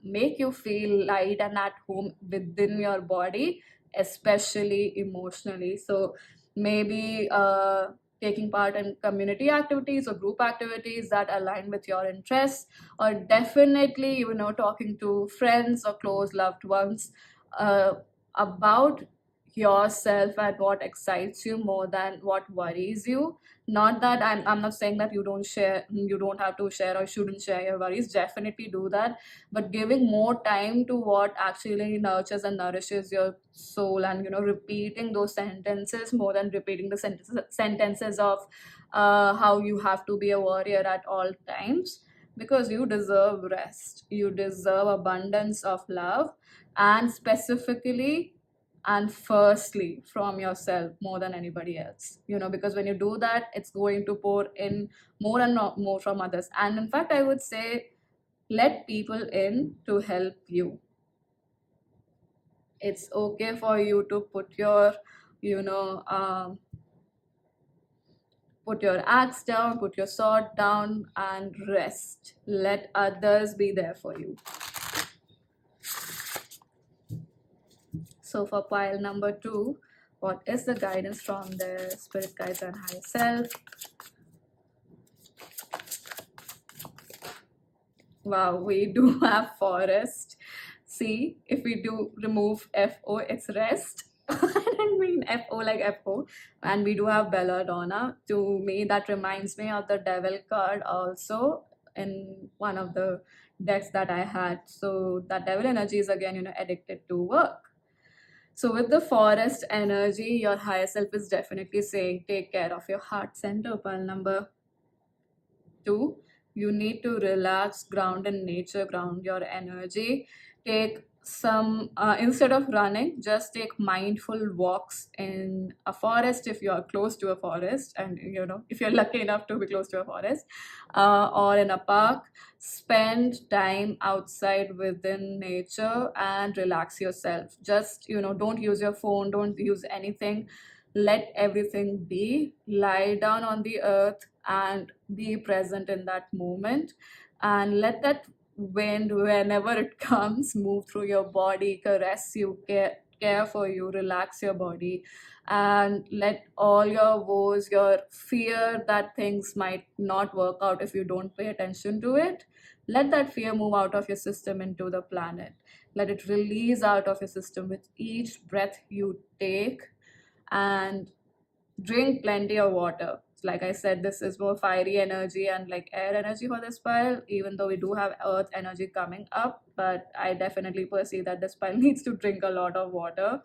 make you feel light and at home within your body, especially emotionally? So maybe taking part in community activities or group activities that align with your interests, or definitely talking to friends or close loved ones uh, about yourself and what excites you more than what worries you. Not that I'm not saying that you don't have to share or shouldn't share your worries. Definitely do that, but giving more time to what actually nurtures and nourishes your soul, and repeating those sentences more than repeating the sentences of how you have to be a warrior at all times, because you deserve rest, you deserve abundance of love, and specifically and firstly from yourself more than anybody else. Because when you do that, it's going to pour in more and more from others. And in fact, I would say, let people in to help you. It's okay for you to you know put your axe down, put your sword down, and rest. Let others be there for you. So for pile number two, what is the guidance from the spirit guides and higher self? Wow, we do have forest. See, if we do remove FO, it's rest. I didn't mean FO like FO. And we do have Belladonna. To me, that reminds me of the devil card also in one of the decks that I had. So that devil energy is again, addicted to work. So with the forest energy, your higher self is definitely saying, take care of your heart center, pile number two. You need to relax, ground in nature, ground your energy. Take some instead of running, just take mindful walks in a forest if you are close to a forest, and if you're lucky enough to be close to a forest, or in a park. Spend time outside within nature and relax yourself. Just don't use your phone, don't use anything. Let everything be. Lie down on the earth and be present in that moment, and let that wind, whenever it comes, move through your body, caress you, care for you, relax your body, and let all your woes, your fear that things might not work out if you don't pay attention to it, let that fear move out of your system into the planet. Let it release out of your system with each breath you take, and drink plenty of water. Like I said, this is more fiery energy and like air energy for this pile, even though we do have earth energy coming up. But I definitely perceive that this pile needs to drink a lot of water.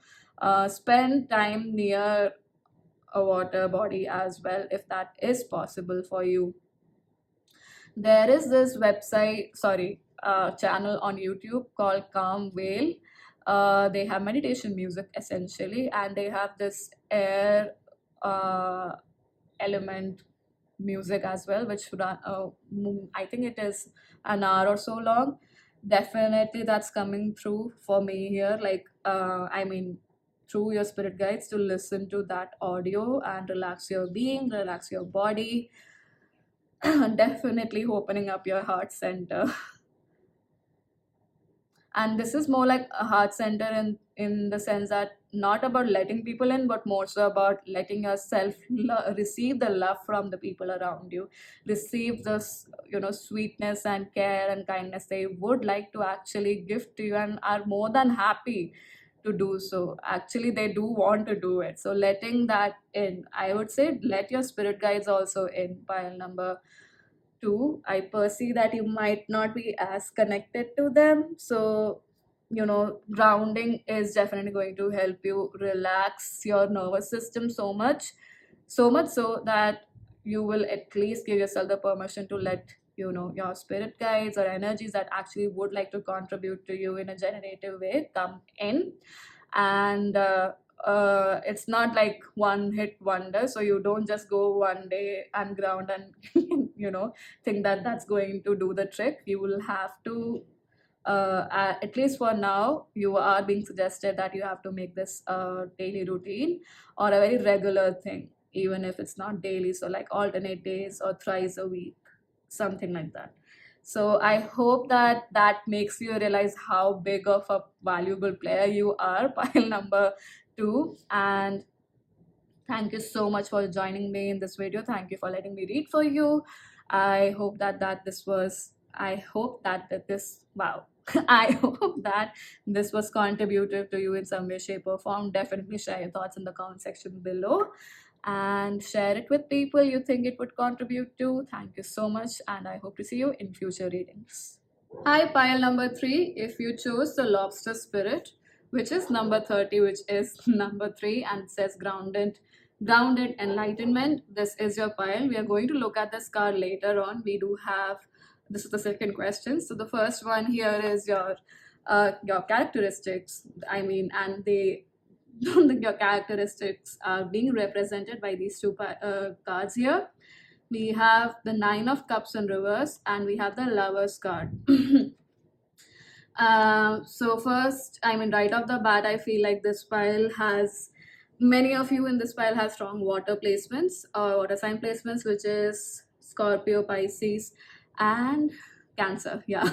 Spend time near a water body as well if that is possible for you. There is this channel on YouTube called Calm Whale. They have meditation music essentially, and they have this air uh, element music as well, which run, I think it is an hour or so long. Definitely, that's coming through for me here. Like, I mean, through your spirit guides to listen to that audio and relax your being, relax your body. Definitely opening up your heart center. And this is more like a heart center in the sense that not about letting people in, but more so about letting yourself receive the love from the people around you, receive this, sweetness and care and kindness they would like to actually give to you and are more than happy to do so. Actually, they do want to do it, so letting that in, I would say, let your spirit guides also in pile number too. I perceive that you might not be as connected to them. So, grounding is definitely going to help you relax your nervous system so much so that you will at least give yourself the permission to let your spirit guides or energies that actually would like to contribute to you in a generative way come in. And it's not like one hit wonder, so you don't just go one day and ground and think that that's going to do the trick. You will have to at least for now, you are being suggested that you have to make this a daily routine or a very regular thing, even if it's not daily, so like alternate days or thrice a week, something like that. So I hope that that makes you realize how big of a valuable player you are, pile number two. And thank you so much for joining me in this video. Thank you for letting me read for you. I hope that this was, I hope that this, wow. I hope that this was contributive to you in some way, shape, or form. Definitely share your thoughts in the comment section below and share it with people you think it would contribute to. Thank you so much, and I hope to see you in future readings. Hi, pile number 3. If you chose the lobster spirit, which is number 30, which is number 3, and says grounded enlightenment, this is your pile. We are going to look at this card later on. We do have, this is the second question. So the first one here is your characteristics. I mean, and they your characteristics are being represented by these two cards here. We have the Nine of Cups in reverse, and we have the Lovers card. So first, I mean, right off the bat, I feel like this pile has, many of you in this pile have strong water placements or water sign placements, which is Scorpio, Pisces, and Cancer. Yeah.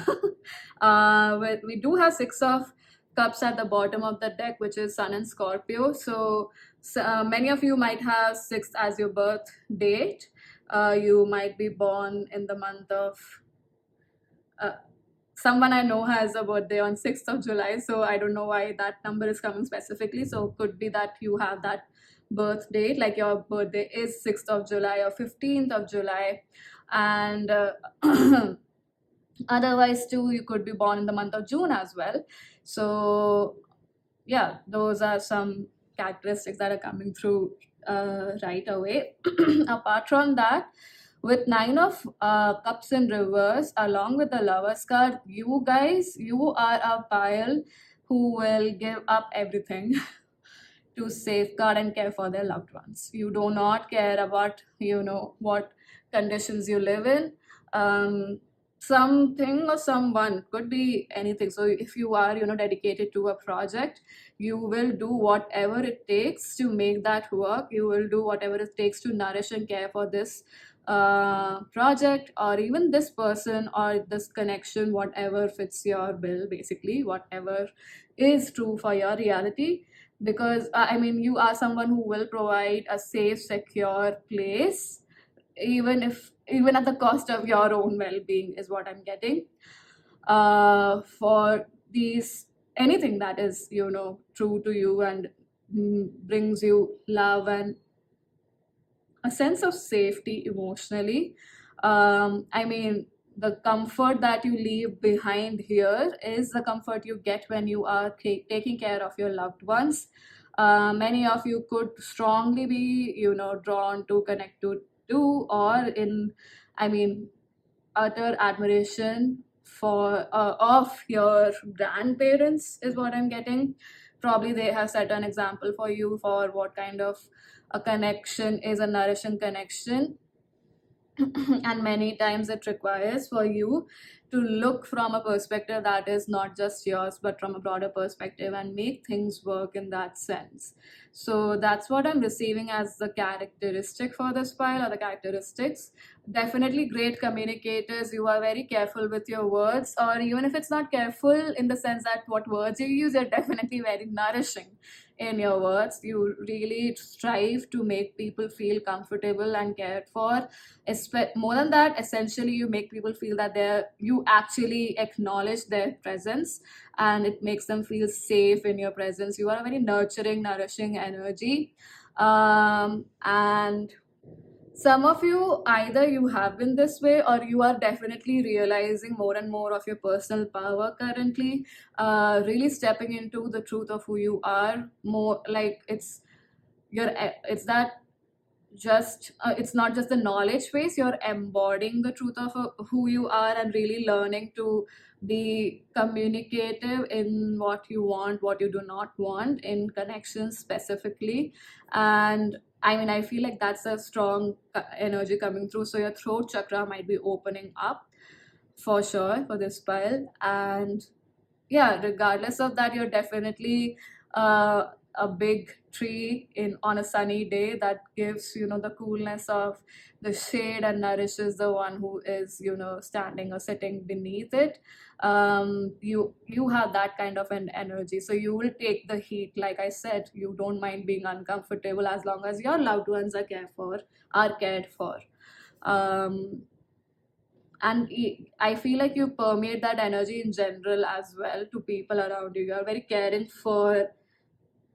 We do have Six of Cups at the bottom of the deck, which is Sun and Scorpio. So many of you might have 6th as your birth date. You might be born in the month of someone I know has a birthday on 6th of July, so I don't know why that number is coming specifically. So could be that you have that birth date, like your birthday is 6th of July or 15th of July. And otherwise too, you could be born in the month of June as well. So yeah, those are some characteristics that are coming through right away. Apart from that, with Nine of Cups in reverse, along with the Lovers card, you guys, you are a pile who will give up everything to safeguard and care for their loved ones. You do not care about, what conditions you live in. Something or someone, could be anything. So if you are, dedicated to a project, you will do whatever it takes to make that work. You will do whatever it takes to nourish and care for this project, or even this person or this connection, whatever fits your bill, basically, whatever is true for your reality. because I mean, you are someone who will provide a safe, secure place, even at the cost of your own well-being, is what I'm getting. For these anything that is, true to you and brings you love and a sense of safety emotionally. I mean, the comfort that you leave behind here is the comfort you get when you are taking care of your loved ones. Many of you could strongly be, drawn to connect to or in, I mean, utter admiration for of your grandparents, is what I'm getting. Probably they have set an example for you for what kind of a connection is a nourishing connection. And many times it requires for you to look from a perspective that is not just yours but from a broader perspective and make things work in that sense. So that's what I'm receiving as the characteristic for this file, or the characteristics. Definitely great communicators. You are very careful with your words, or even if it's not careful in the sense that what words you use, are definitely very nourishing in your words. You really strive to make people feel comfortable and cared for. More than that, essentially you make people feel that you actually acknowledge their presence, and it makes them feel safe in your presence. You are a very nurturing, nourishing energy. And some of you, either you have been this way or you are definitely realizing more and more of your personal power currently, really stepping into the truth of who you are. More like it's that just it's not just the knowledge base, you're embodying the truth of who you are, and really learning to be communicative in what you want, what you do not want in connections specifically. And I mean, I feel like that's a strong energy coming through, so your throat chakra might be opening up for sure for this pile. And yeah, regardless of that, you're definitely a big tree in on a sunny day that gives, the coolness of the shade and nourishes the one who is, standing or sitting beneath it. You have that kind of an energy, so you will take the heat. Like I said, you don't mind being uncomfortable as long as your loved ones are cared for. um, and I feel like you permeate that energy in general as well to people around you. You are very caring for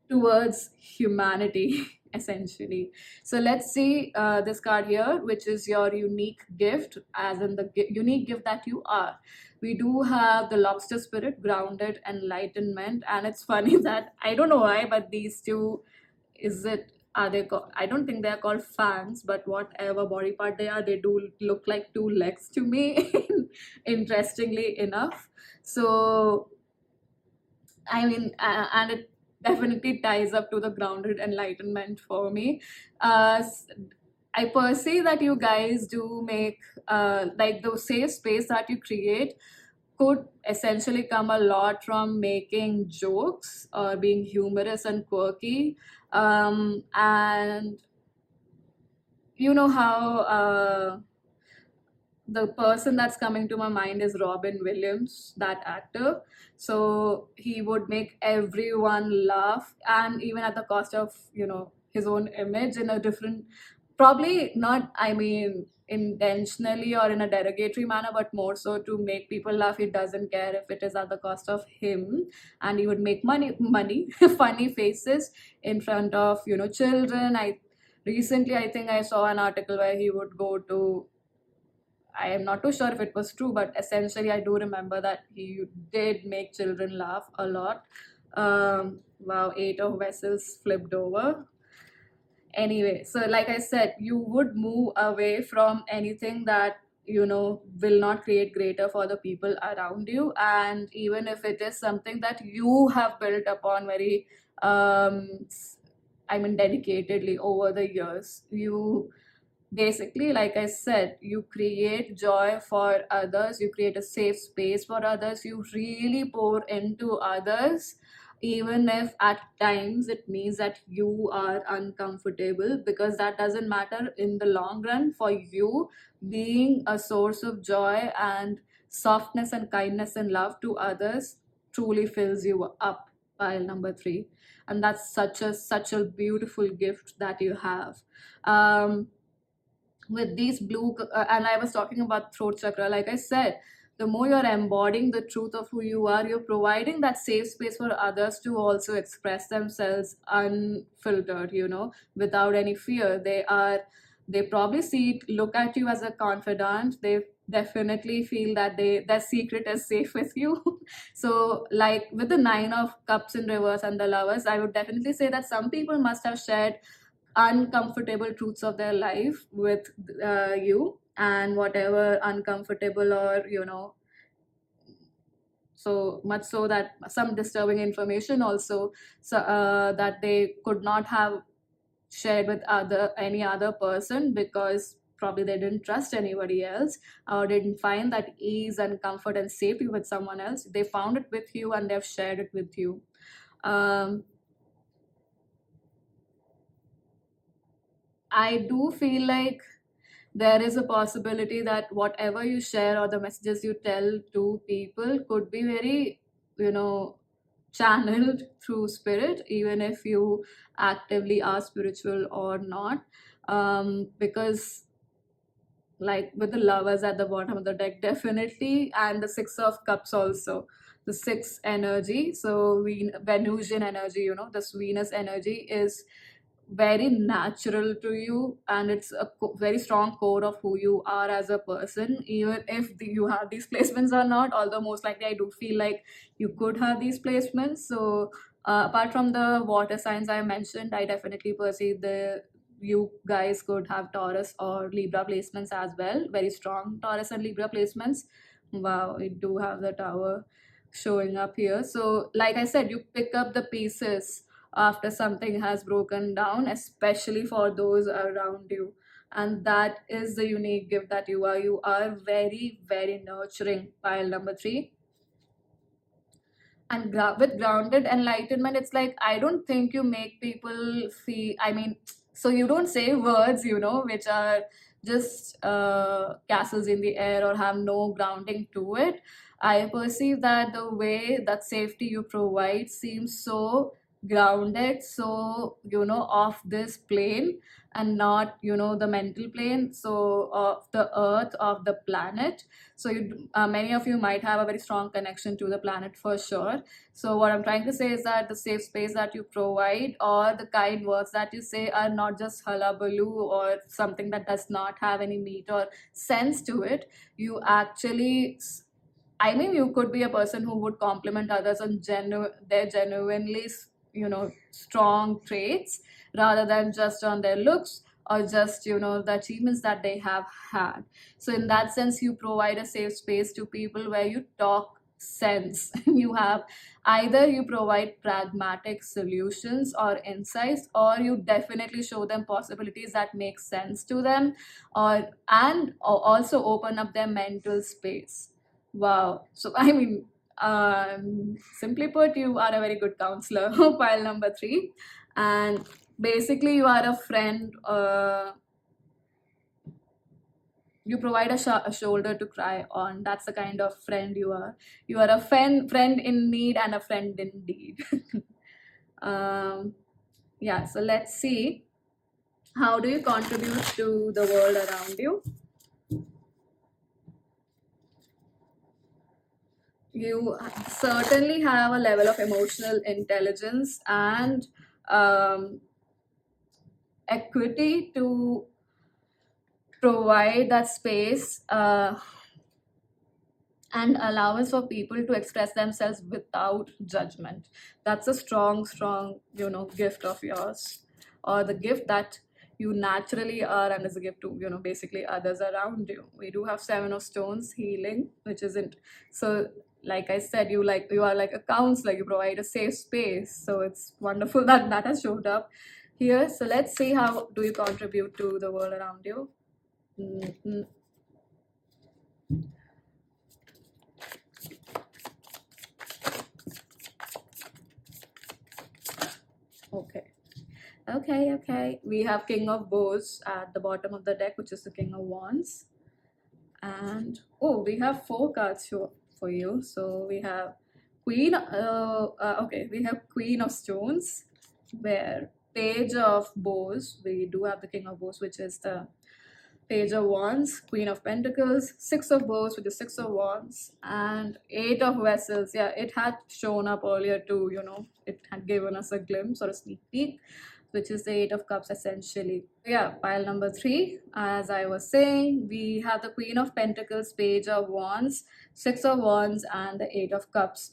towards humanity essentially. So let's see this card here, which is your unique gift, as in the unique gift that you are. We do have the lobster spirit, grounded enlightenment, and it's funny that I don't know why, but these two, is it are they called, I don't think they are called fans, but whatever body part they are, they do look like two legs to me interestingly enough. So I mean, and it definitely ties up to the grounded enlightenment for me. I perceive that you guys do make, like, the safe space that you create could essentially come a lot from making jokes or being humorous and quirky. And you know how the person that's coming to my mind is Robin Williams, that actor. So he would make everyone laugh, and even at the cost of, his own image in a different, probably not, I mean, intentionally or in a derogatory manner, but more so to make people laugh. He doesn't care if it is at the cost of him, and he would make money, funny faces in front of, children. I think I saw an article where he would go to, I am not too sure if it was true, but essentially, I do remember that he did make children laugh a lot. Wow, eight of vessels flipped over. Anyway, so like I said, you would move away from anything that, will not create greater for the people around you. And even if it is something that you have built upon very, I mean, dedicatedly over the years, you basically, like I said, you create joy for others, you create a safe space for others, you really pour into others, even if at times it means that you are uncomfortable, because that doesn't matter in the long run. For you, being a source of joy and softness and kindness and love to others truly fills you up. pile number 3. And that's such a beautiful gift that you have. um, with these and I was talking about throat chakra. Like I said, the more you're embodying the truth of who you are, you're providing that safe space for others to also express themselves unfiltered, without any fear. They probably look at you as a confidant. They definitely feel that their secret is safe with you. So like with the 9 of cups in reverse and the lovers, I would definitely say that some people must have shared uncomfortable truths of their life with you, and whatever uncomfortable, or so much so that some disturbing information also, so that they could not have shared with any other person, because probably they didn't trust anybody else, or didn't find that ease and comfort and safety with someone else. They found it with you and they've shared it with you. um, I do feel like there is a possibility that whatever you share or the messages you tell to people could be very, you know, channeled through spirit, even if you actively are spiritual or not. Because like with the lovers at the bottom of the deck, definitely, and the 6 of cups also, the sixth energy. So Venusian energy, this Venus energy is very natural to you, and it's a very strong core of who you are as a person, even if you have these placements or not. Although most likely I do feel like you could have these placements. So apart from the water signs I mentioned, I definitely perceive the you guys could have Taurus or Libra placements as well, very strong Taurus and Libra placements. Wow, we do have the tower showing up here. So like I said, you pick up the pieces after something has broken down, especially for those around you. And that is the unique gift that you are. You are very, very nurturing, pile number 3. And with grounded enlightenment, it's like, I don't think you make people feel, I mean, so you don't say words, which are just castles in the air or have no grounding to it. I perceive that the way that safety you provide seems so grounded, so off this plane, and not the mental plane, so of the earth, of the planet. So many of you might have a very strong connection to the planet for sure. So what I'm trying to say is that the safe space that you provide, or the kind words that you say, are not just hullabaloo or something that does not have any meat or sense to it. You actually, I mean, you could be a person who would compliment others on their genuinely, strong traits, rather than just on their looks, or just, the achievements that they have had. So in that sense, you provide a safe space to people where you talk sense. You have, either you provide pragmatic solutions or insights, or you definitely show them possibilities that make sense to them, or also open up their mental space. Wow. So, I mean, simply put, you are a very good counselor, pile number 3. And basically, you are a friend. You provide a shoulder to cry on. That's the kind of friend you are. You are a friend in need and a friend indeed. Yeah, so let's see. How do you contribute to the world around you? You certainly have a level of emotional intelligence and um, equity to provide that space and allowance for people to express themselves without judgment. That's a strong, gift of yours, or the gift that you naturally are, and is a gift to, basically others around you. We do have 7 of stones, healing, which isn't so. Like I said, you are like a counselor. You provide a safe space, so it's wonderful that that has showed up here. So let's see, how do you contribute to the world around you? Mm-hmm. Okay. Okay. We have King of Bows at the bottom of the deck, which is the King of Wands. And oh, we have 4 cards for you. So we have okay, we have Queen of Stones, where Page of Bows, we do have the King of Bows, which is the Page of Wands, Queen of Pentacles, Six of Bows with the Six of Wands, and Eight of Vessels. Yeah, it had shown up earlier too, it had given us a glimpse or a sneak peek, which is the Eight of Cups essentially. Yeah, pile number three, as I was saying, we have the Queen of Pentacles, Page of Wands, Six of Wands, and the Eight of Cups.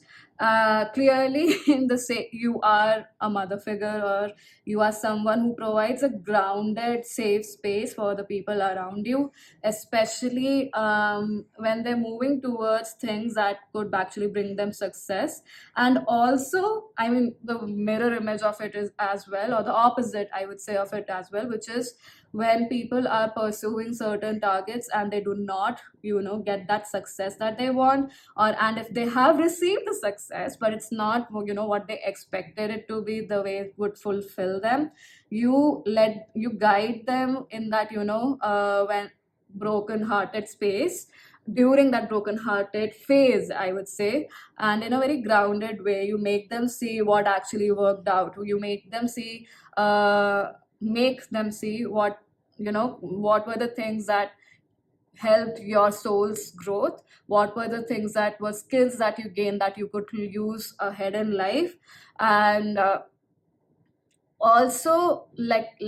Clearly, in the say, you are a mother figure, or you are someone who provides a grounded, safe space for the people around you, especially when they're moving towards things that could actually bring them success. And also, I mean, the mirror image of it is as well, or the opposite, I would say, of it as well, which is when people are pursuing certain targets and they do not, get that success that they want, or and if they have received the success but it's not, what they expected it to be, the way it would fulfill them, you guide them in that, when broken hearted space, during that broken hearted phase, I would say, and in a very grounded way, you make them see what actually worked out. You make them see what were the things that helped your soul's growth, what were the things that were skills that you gained that you could use ahead in life. And also, let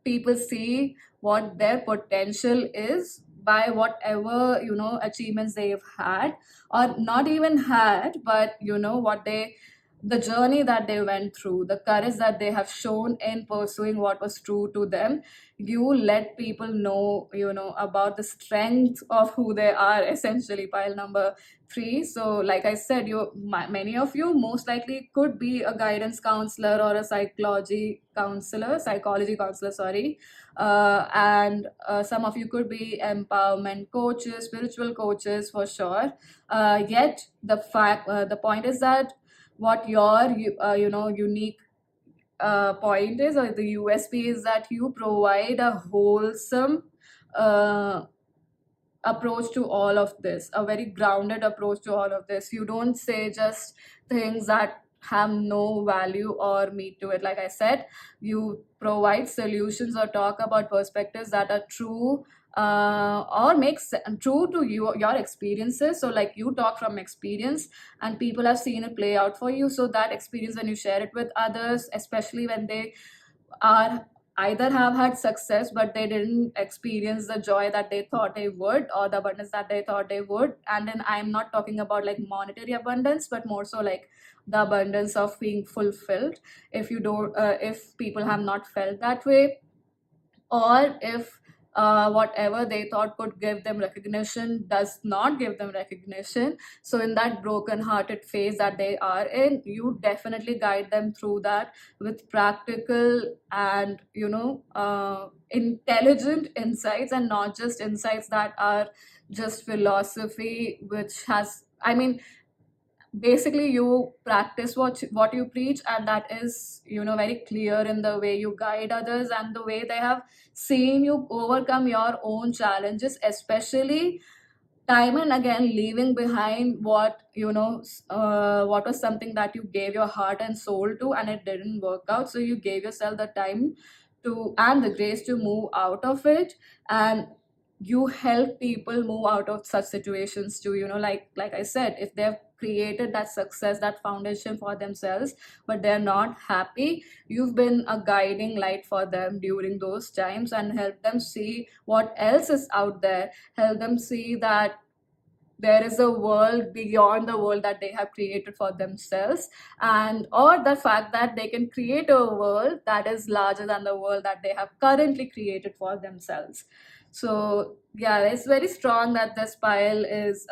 people see what their potential is by whatever, achievements they've had, or not even had, but what they the journey that they went through, the courage that they have shown in pursuing what was true to them. You let people know, about the strength of who they are, essentially, pile number three. So like I said, many of you most likely could be a guidance counselor or a psychology counselor, sorry. And some of you could be empowerment coaches, spiritual coaches, for sure. Yet the point is that what your unique point is, or the USP is, that you provide a wholesome uh, approach to all of this, a very grounded approach to all of this. You don't say just things that have no value or meat to it. Like I said, you provide solutions or talk about perspectives that are true, or true to your experiences. So like, you talk from experience and people have seen it play out for you, so that experience, when you share it with others, especially when they are either have had success but they didn't experience the joy that they thought they would, or the abundance that they thought they would. And then I'm not talking about like monetary abundance, but more so like the abundance of being fulfilled. If people have not felt that way, or if whatever they thought could give them recognition does not give them recognition, so in that broken hearted phase that they are in, you definitely guide them through that with practical and intelligent insights, and not just insights that are just philosophy, which has, I mean, basically you practice what you preach, and that is, very clear in the way you guide others and the way they have seen you overcome your own challenges, especially time and again leaving behind what was something that you gave your heart and soul to, and it didn't work out, so you gave yourself the time to and the grace to move out of it. And you help people move out of such situations too, like I said, if they've created that success, that foundation for themselves, but they're not happy, you've been a guiding light for them during those times, and help them see what else is out there, help them see that there is a world beyond the world that they have created for themselves, and or the fact that they can create a world that is larger than the world that they have currently created for themselves. So yeah, it's very strong that this pile is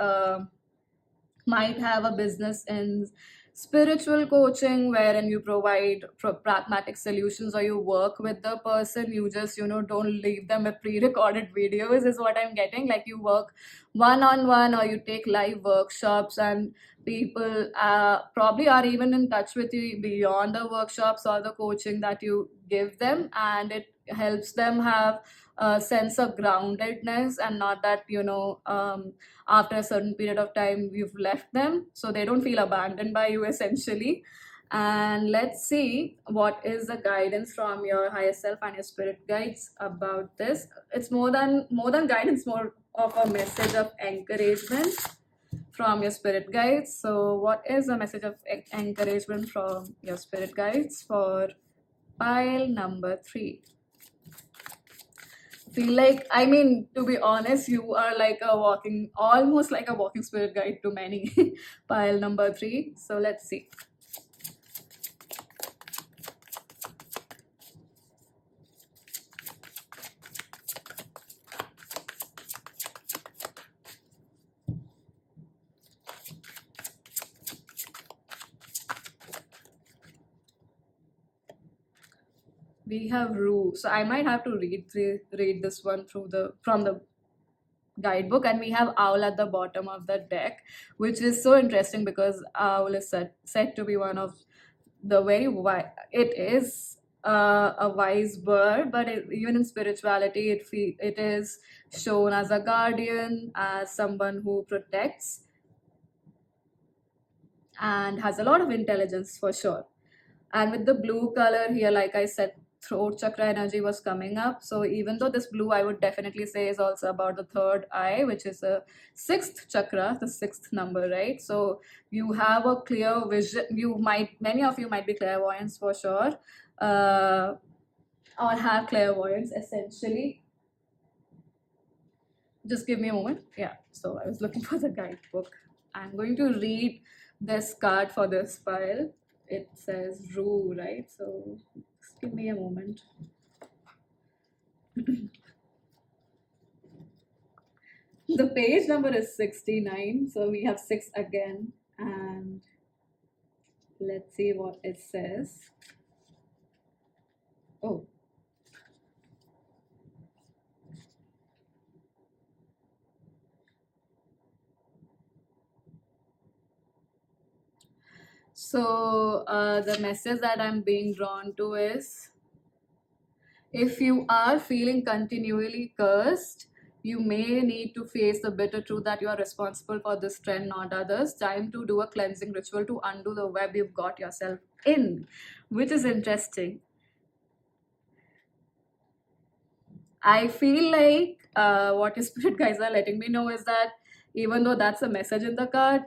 might have a business in spiritual coaching, wherein you provide pragmatic solutions, or you work with the person, you just don't leave them with pre-recorded videos, is what I'm getting. Like, you work one-on-one, or you take live workshops, and people probably are even in touch with you beyond the workshops or the coaching that you give them, and it helps them have a sense of groundedness, and not that, after a certain period of time you've left them, so they don't feel abandoned by you essentially. And let's see what is the guidance from your higher self and your spirit guides about this. It's more than guidance, more of a message of encouragement from your spirit guides. So what is the message of encouragement from your spirit guides for pile number 3? Feel like, I mean, to be honest, you are like a walking, almost like a walking spirit guide to many. Pile number 3. So let's see. We have Rue. So I might have to read this one from the guidebook. And we have Owl at the bottom of the deck, which is so interesting because Owl is said to be one of the very wise. It is a wise bird, but even in spirituality, it is shown as a guardian, as someone who protects, and has a lot of intelligence for sure. And with the blue color here, like I said, throat chakra energy was coming up. So even though this blue, I would definitely say, is also about the third eye, which is the sixth chakra, the sixth number, right? So you have a clear vision. Many of you might be clairvoyants for sure, or have clairvoyance essentially. Just give me a moment. Yeah, so I was looking for the guidebook. I'm going to read this card for this file. It says Rue, right? So just give me a moment. The page number is 69, so we have 6 again, and let's see what it says. Oh. So the message that I'm being drawn to is, if you are feeling continually cursed, you may need to face the bitter truth that you are responsible for this trend, not others. Time to do a cleansing ritual to undo the web you've got yourself in, which is interesting. I feel like what your spirit guys are letting me know is that even though that's a message in the card,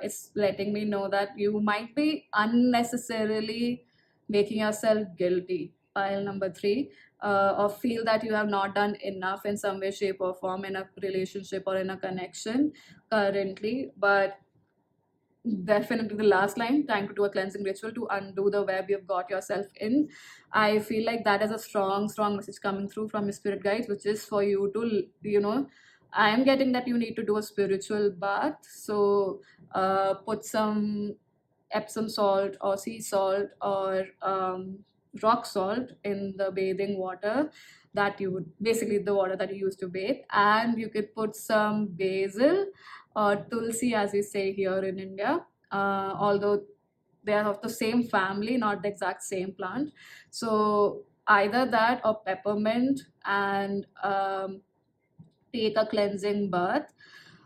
it's letting me know that you might be unnecessarily making yourself guilty. Pile number 3, or feel that you have not done enough in some way, shape, or form in a relationship or in a connection currently. But definitely the last line, time to do a cleansing ritual to undo the web you've got yourself in. I feel like that is a strong message coming through from your spirit guides, which is for you to, I am getting that you need to do a spiritual bath. So put some Epsom salt or sea salt or rock salt in the bathing water, that you would basically the water that you use to bathe, and you could put some basil or tulsi, as we say here in India, although they are of the same family, not the exact same plant. So either that or peppermint, and take a cleansing bath.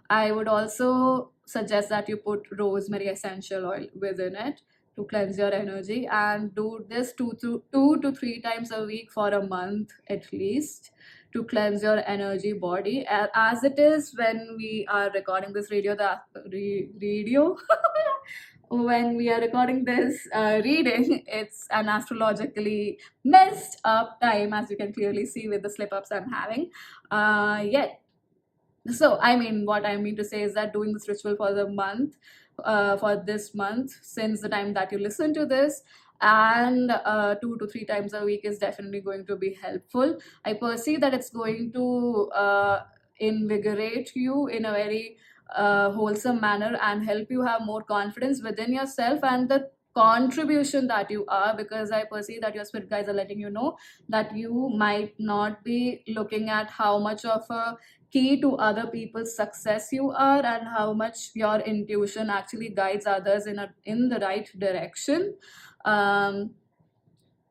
I would also suggest that you put rosemary essential oil within it to cleanse your energy, and do this two to three times a week for a month at least, to cleanse your energy body. As it is, when we are recording this radio, when we are recording this reading, it's an astrologically messed up time, as you can clearly see with the slip ups I'm having. Yet so I mean, what I mean to say is that doing this ritual for the month, for this month, since the time that you listen to this, and 2 to 3 times a week, is definitely going to be helpful. I perceive that it's going to invigorate you in a very wholesome manner, and help you have more confidence within yourself and the contribution that you are, because I perceive that your spirit guides are letting you know that you might not be looking at how much of a key to other people's success you are, and how much your intuition actually guides others in the right direction. um,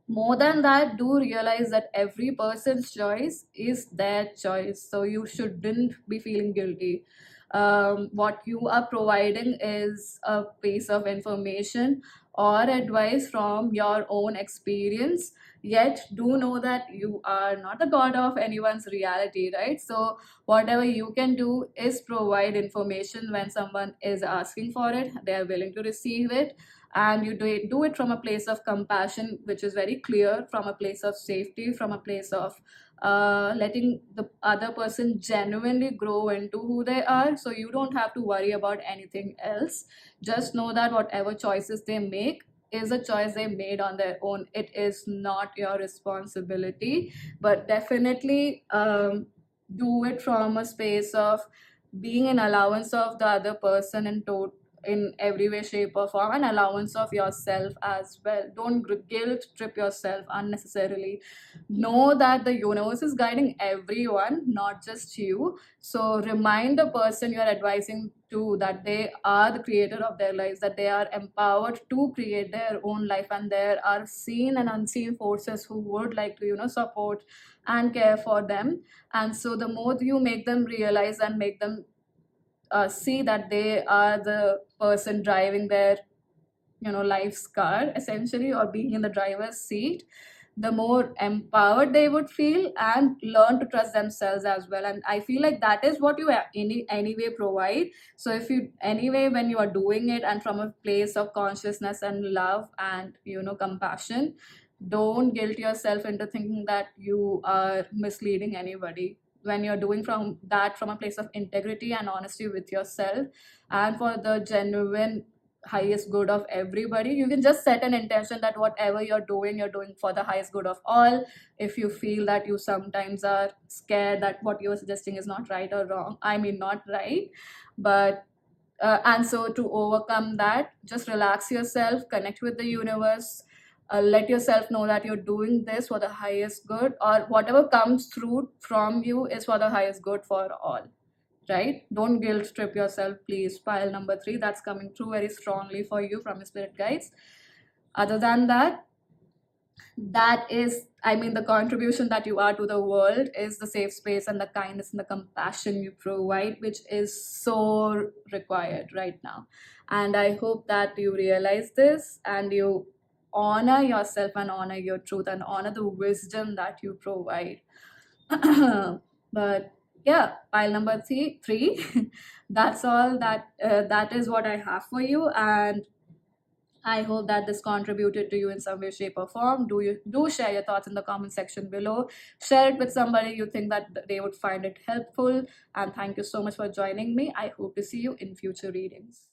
More than that, do realize that every person's choice is their choice, so you shouldn't be feeling guilty. What you are providing is a piece of information or advice from your own experience, yet do know that you are not the god of anyone's reality, right? So whatever you can do is provide information. When someone is asking for it, they are willing to receive it, and you do it from a place of compassion, which is very clear, from a place of safety, from a place of letting the other person genuinely grow into who they are, so you don't have to worry about anything else. Just know that whatever choices they make is a choice they made on their own. It is not your responsibility, but definitely do it from a space of being an allowance of the other person in every way, shape, or form, an allowance of yourself as well. Don't guilt trip yourself unnecessarily. Know that the universe is guiding everyone, not just you. So remind the person you are advising to that they are the creator of their lives, that they are empowered to create their own life, and there are seen and unseen forces who would like to, support and care for them. And so the more you make them realize and make them see that they are the person driving their life's car essentially, or being in the driver's seat, the more empowered they would feel and learn to trust themselves as well. And I feel like that is what you anyway provide. So if you anyway, when you are doing it and from a place of consciousness and love and compassion, don't guilt yourself into thinking that you are misleading anybody. When you're doing from a place of integrity and honesty with yourself and for the genuine highest good of everybody, you can just set an intention that whatever you're doing for the highest good of all. If you feel that you sometimes are scared that what you're suggesting is not right or wrong, I mean not right, but and so to overcome that, just relax yourself, connect with the universe, let yourself know that you're doing this for the highest good, or whatever comes through from you is for the highest good for all, right? Don't guilt trip yourself, please. Pile number 3, that's coming through very strongly for you from your spirit guides. Other than that, that is, I mean, the contribution that you are to the world is the safe space and the kindness and the compassion you provide, which is so required right now. And I hope that you realize this and you honor yourself and honor your truth and honor the wisdom that you provide. But yeah, pile number three, that's all that is what I have for you. And I hope that this contributed to you in some way, shape, or form. Do share your thoughts in the comment section below. Share it with somebody you think that they would find it helpful. And thank you so much for joining me. I hope to see you in future readings.